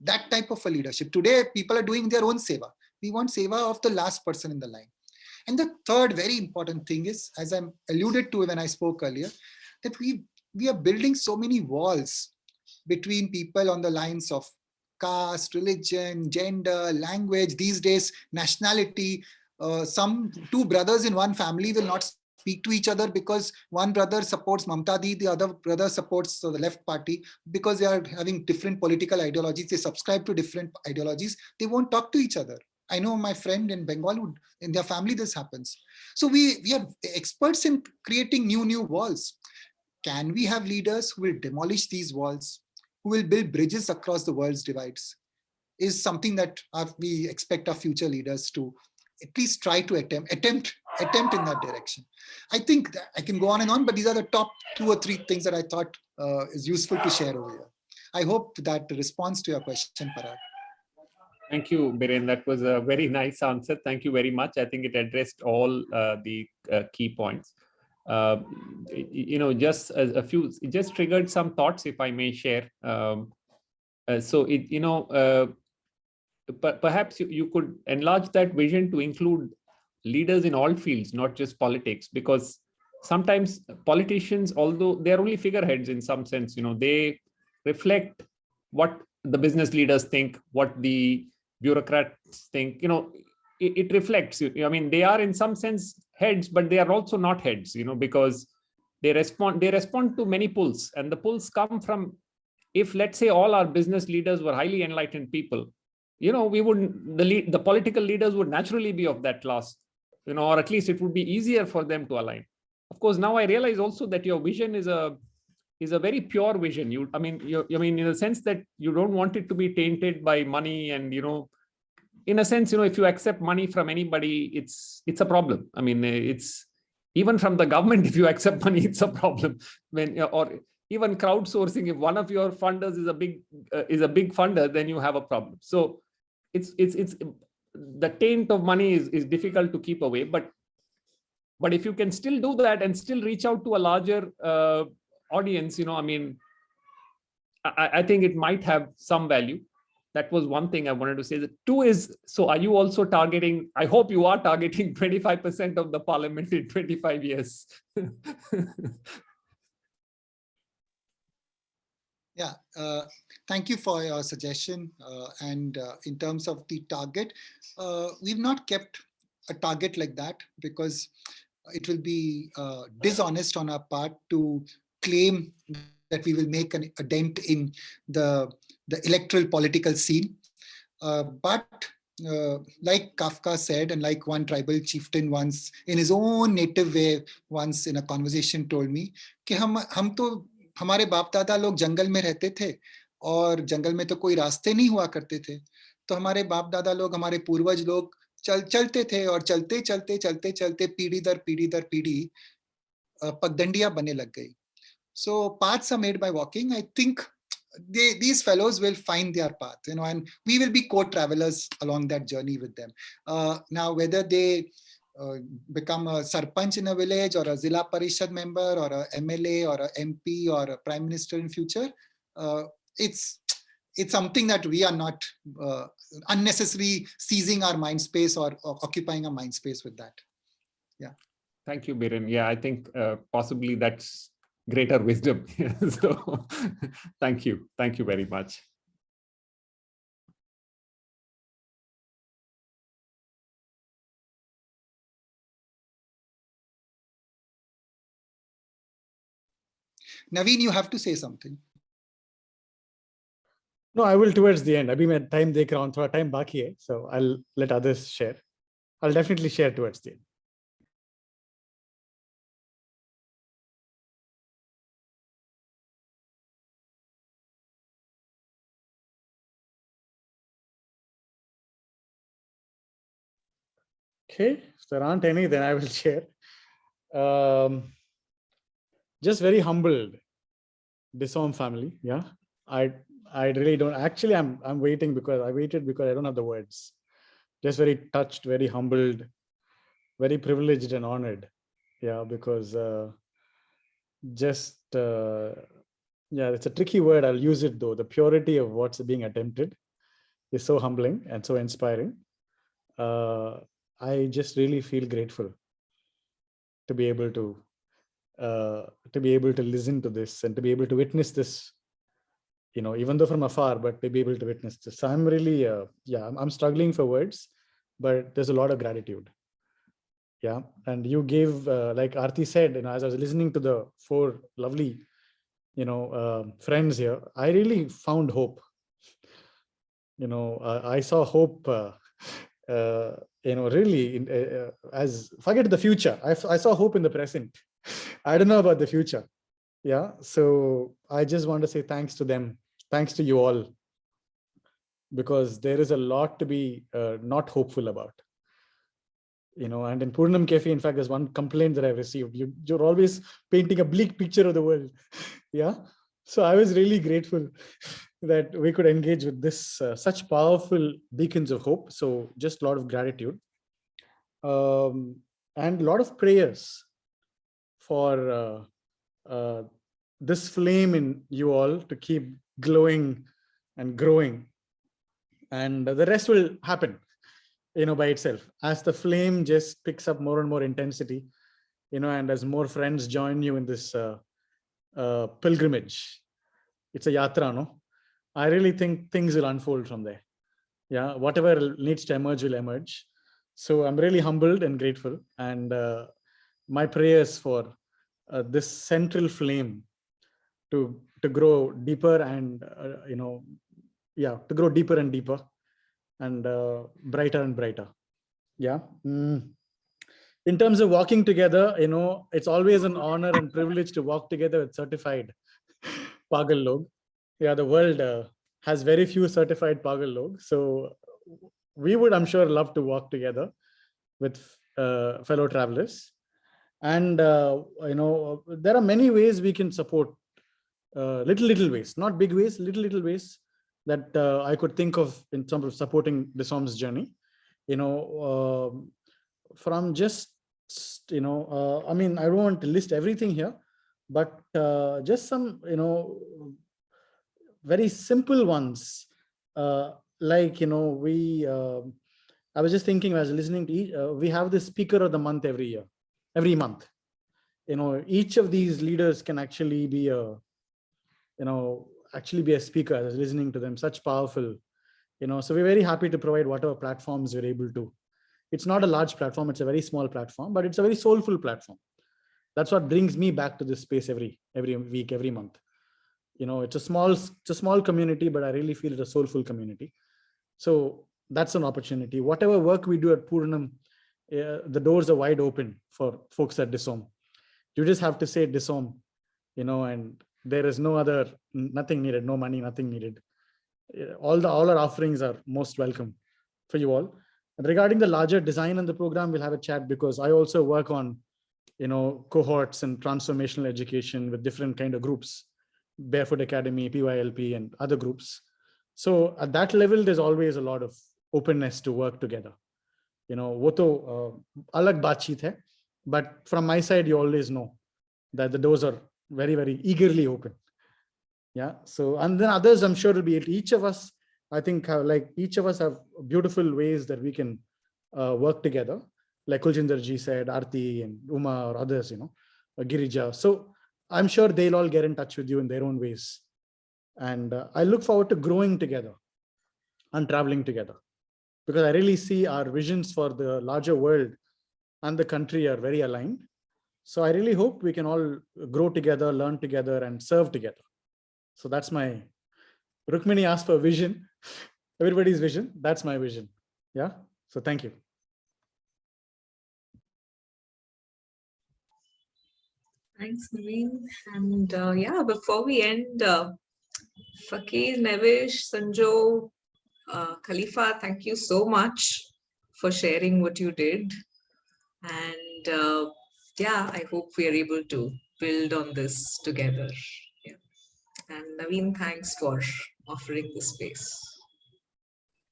that type of a leadership. Today people are doing their own seva. We want seva of the last person in the line. And the third very important thing is, as I alluded to when I spoke earlier, that we are building so many walls between people on the lines of caste, religion, gender, language, these days nationality. Some two brothers in one family will not speak to each other because one brother supports Mamta Di, the other brother supports the left party, because they are having different political ideologies. They subscribe to different ideologies. They won't talk to each other. I know my friend in Bengal, in their family this happens. So we are experts in creating new walls. Can we have leaders who will demolish these walls, who will build bridges across the world's divides? Is something that we expect our future leaders to at least try to attempt in that direction. I think that I can go on and on, but these are the top 2 or 3 things that I thought is useful to share over here. I hope that responds to your question, Parag. Thank you, Biren. That was a very nice answer. Thank you very much. I think it addressed all the key points. Just a few, it just triggered some thoughts, if I may share. Perhaps you could enlarge that vision to include leaders in all fields, not just politics, because sometimes politicians, although they're only figureheads in some sense, they reflect what the business leaders think, what the bureaucrats think, it reflects. I mean, they are in some sense heads, but they are also not heads, because they respond to many pulls, and the pulls come from, if let's say all our business leaders were highly enlightened people, we wouldn't, the political leaders would naturally be of that class, or at least it would be easier for them to align. Of course, now I realize also that your vision is a very pure vision. I mean, in the sense that you don't want it to be tainted by money, and in a sense, if you accept money from anybody, it's a problem. I mean, it's even from the government. If you accept money, it's a problem. Or even crowdsourcing, if one of your funders is a big funder, then you have a problem. So it's the taint of money is difficult to keep away. But if you can still do that and still reach out to a larger audience, I mean, I think it might have some value. That was one thing I wanted to say. The 2 is, so are you also targeting, I hope you are targeting 25% of the parliament in 25 years. Yeah, thank you for your suggestion. And in terms of the target, we've not kept a target like that, because it will be dishonest on our part to claim that we will make a dent in the electoral political scene. But like Kafka said, and like one tribal chieftain once in his own native way once in a conversation told me, कि हम तो हमारे बाप दादा लोग जंगल में रहते थे, और जंगल में तो कोई रास्ते नहीं हुआ करते थे, तो हमारे बाप दादा लोग, हमारे पूर्वज लोग चलते थे, और चलते पीढ़ी दर पीढ़ी pagdandiya bane lag gayi. So paths are made by walking. I think these fellows will find their path, and we will be co-travelers along that journey with them. Now, whether they become a sarpanch in a village, or a Zilla Parishad member, or a MLA, or a MP, or a Prime Minister in future, it's something that we are not unnecessarily seizing our mind space or occupying our mind space with that. Yeah. Thank you, Biren. Yeah, I think possibly that's greater wisdom. So thank you very much. Naveen, you have to say something. No, I will towards the end. Abhi main time dekh raha hu, thoda time baki hai, so I'll let others share. I'll definitely share towards the end. Okay, if there aren't any, then I will share. Just very humbled, Disom family. Yeah, I really don't. Actually, I'm waiting because I waited because I don't have the words. Just very touched, very humbled, very privileged and honored. Yeah, because yeah, it's a tricky word. I'll use it though. The purity of what's being attempted is so humbling and so inspiring. I just really feel grateful to be able to listen to this and to be able to witness this, even though from afar, but to be able to witness this. So I'm really, I'm struggling for words, but there's a lot of gratitude. Yeah. And you gave, like Aarti said, as I was listening to the four lovely, friends here, I really found hope. I saw hope, really as forget the future. I saw hope in the present. I don't know about the future. Yeah. So I just want to say thanks to them. Thanks to you all. Because there is a lot to be not hopeful about. And in Purnam Cafe, in fact, there's one complaint that I've received. You're always painting a bleak picture of the world. Yeah. So I was really grateful that we could engage with this, such powerful beacons of hope. So just a lot of gratitude. And a lot of prayers for this flame in you all to keep glowing and growing. And the rest will happen, by itself. As the flame just picks up more and more intensity, and as more friends join you in this pilgrimage, it's a yatra, no? I really think things will unfold from there. Yeah, whatever needs to emerge will emerge. So I'm really humbled and grateful. And my prayers for this central flame to grow deeper and, to grow deeper and deeper and brighter and brighter. Yeah. In terms of walking together, it's always an honor and privilege to walk together with certified Pagal Log. Yeah, the world has very few certified Pagal Log. So we would, I'm sure, love to walk together with fellow travelers. And, there are many ways we can support, little ways, not big ways, little ways that I could think of in terms of supporting Disom's journey. From just, I don't want to list everything here, but just some, very simple ones. Like, I was just thinking, I was listening to, we have the speaker of the month every month. Each of these leaders can actually be a, speaker. I was listening to them, such powerful, so we're very happy to provide whatever platforms we're able to. It's not a large platform, it's a very small platform, but it's a very soulful platform. That's what brings me back to this space every week, every month. It's a small community, but I really feel it's a soulful community. So that's an opportunity. Whatever work we do at Purnam, the doors are wide open for folks at Disom. You just have to say Disom, and there is nothing needed, no money, nothing needed. All our offerings are most welcome for you all. And regarding the larger design and the program, we'll have a chat because I also work on cohorts and transformational education with different kind of groups, Barefoot Academy, PYLP, and other groups. So at that level, there's always a lot of openness to work together. वो तो अलग बातचीत है, but from my side, you always know that the doors are very, very eagerly open. Yeah. So, and then others, I'm sure will be each of us. I think each of us have beautiful ways that we can work together. Like Kuljinder ji said, Aarti and Uma or others, Girija. So I'm sure they'll all get in touch with you in their own ways. And I look forward to growing together and traveling together, because I really see our visions for the larger world and the country are very aligned. So I really hope we can all grow together, learn together, and serve together. So that's my, Rukmini asked for a vision, everybody's vision. That's my vision. Yeah. So thank you. Thanks, Naveen. And yeah, before we end, Fakir, Nevish, Sanjo, Khalifa, thank you so much for sharing what you did. And yeah, I hope we are able to build on this together. Yeah. And Naveen, thanks for offering this space.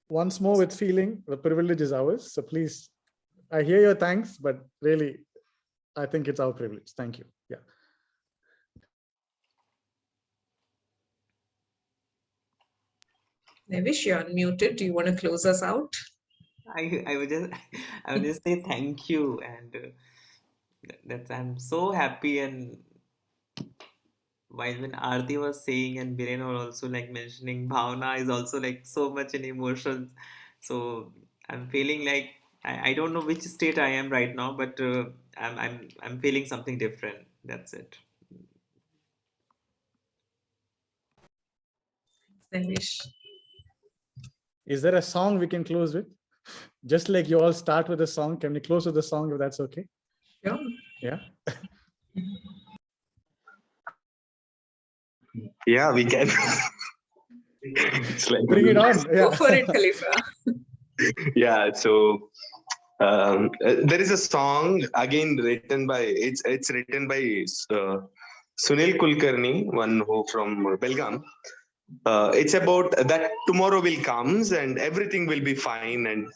Once more with feeling, the privilege is ours. So please, I hear your thanks, but really, I think it's our privilege. Thank you. Yeah. Nevish, you're unmuted. Do you want to close us out? I would just say thank you, and that's I'm so happy. And while when Aarti was saying and Biren was also like mentioning, Bhavna is also like so much in emotions. So I'm feeling like I don't know which state I am right now, but I'm feeling something different. That's it. Nevish. Is there a song we can close with? Just like you all start with a song, can we close with a song if that's okay? Sure. Yeah. Yeah, we can. It's like Bring it on. Go for it, Khalifa. Yeah, so there is a song again written by it's written by Sunil Kulkarni, one who from Belgaum. It's about that tomorrow will comes and everything will be fine, and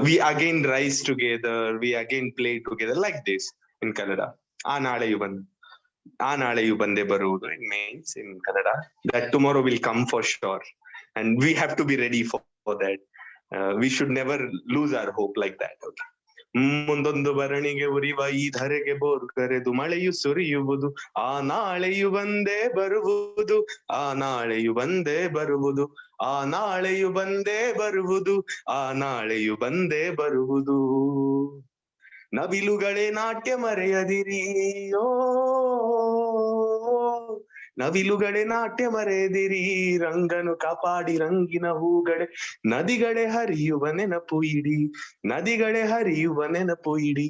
we again rise together, we again play together, like this in Kannada. ಆ ನಾಳೆಯು ಬಂದೇ ಬರುವುದು, it means in Kannada that tomorrow will come for sure, and we have to be ready for that. We should never lose our hope like that. Okay. ಮುಂದೊಂದು ಭರಣಿಗೆ ಉರಿವ ಈ ಧರೆಗೆ bore ಕರೆದು ಮಳೆಯು ಸುರಿಯುವುದು, ಆ ನಾಳೆಯು ಬಂದೇ ಬರುವುದು, ಆ ನಾಳೆಯು ಬಂದೇ ಬರುವುದು, ಆ ನಾಳೆಯು ಬಂದೇ ಬರುವುದು, ಆ ನಾಳೆಯು ಬಂದೇ ಬರುವುದು. ನವಿಲುಗಳೇ ನಾಟ್ಯ ಮರೆಯದಿರಿ, ಓ ನವಿಲುಗಳೇ ನಾಟ್ಯ ಮರೆಯದಿರಿ, ರಂಗನು ಕಾಪಾಡಿ ರಂಗಿನ ಹೂಗಳೇ, ನದಿಗಳೇ ಹರಿಯುವ ನೆನಪು ಇಡಿ, ನದಿಗಳೇ ಹರಿಯುವ ನೆನಪು ಇಡಿ,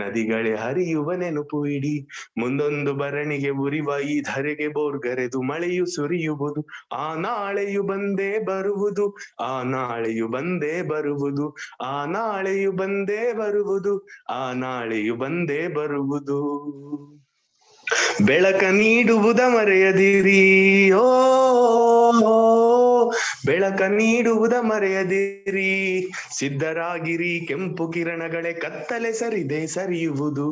ನದಿಗಳೇ ಹರಿಯುವ ನೆನಪು ಇಡಿ. ಮುಂದೊಂದು ಭರಣಿಗೆ ಉರಿವ ಈ ಧರೆಗೆ ಬೋರ್ಗರೆದು ಮಳೆಯು ಸುರಿಯುವುದು, ಆ ನಾಳೆಯು ಬಂದೇ ಬರುವುದು, ಆ ನಾಳೆಯು ಬಂದೇ ಬರುವುದು, ಆ ನಾಳೆಯು ಬಂದೇ ಬರುವುದು, ಆ ನಾಳೆಯು ಬಂದೇ ಬರುವುದು. ಬೆಳಕ ನೀಡುವುದ ಮರೆಯದಿರಿ, ಓ ಬೆಳಕ ನೀಡುವುದ ಮರೆಯದಿರಿ, ಸಿದ್ಧರಾಗಿರಿ ಕೆಂಪು ಕಿರಣಗಳೇ, ಕತ್ತಲೆ ಸರಿದೆ ಸರಿಯುವುದು,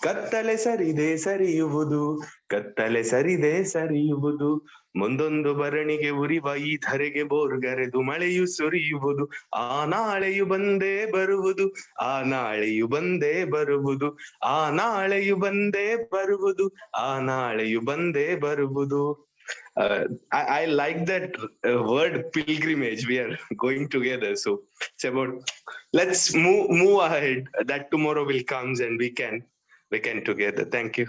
ಕತ್ತಲೆ ಸರಿದೆ ಸರಿಯುವುದು, ಕತ್ತಲೆ ಸರಿದೆ ಸರಿಯುವುದು. ಮುಂದೊಂದು ಭರಣಿಗೆ ಉರಿವ ಈ ಧರೆಗೆ ಬೋರ್ಗರೆದು ಮಳೆಯು ಸುರಿಯುವುದು, ಆ ನಾಳೆಯು ಬಂದೇ ಬರುವುದು, ಆ ನಾಳೆಯು ಬಂದೇ ಬರುವುದು, ಆ ನಾಳೆಯು ಬಂದೇ ಬರುವುದು, ಆ ನಾಳೆಯು ಬಂದೇ ಬರುವುದು. I like that word pilgrimage. We are going together, so it's about let's move ahead. That tomorrow will comes and we can together. Thank you.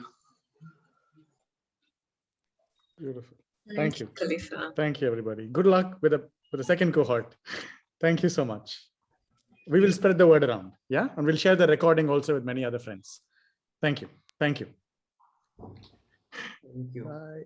Beautiful. Thank you. Khalifa. Thank you, everybody. Good luck with the second cohort. Thank you so much. We will spread the word around. Yeah. And we'll share the recording also with many other friends. Thank you. Thank you. Thank you. Bye.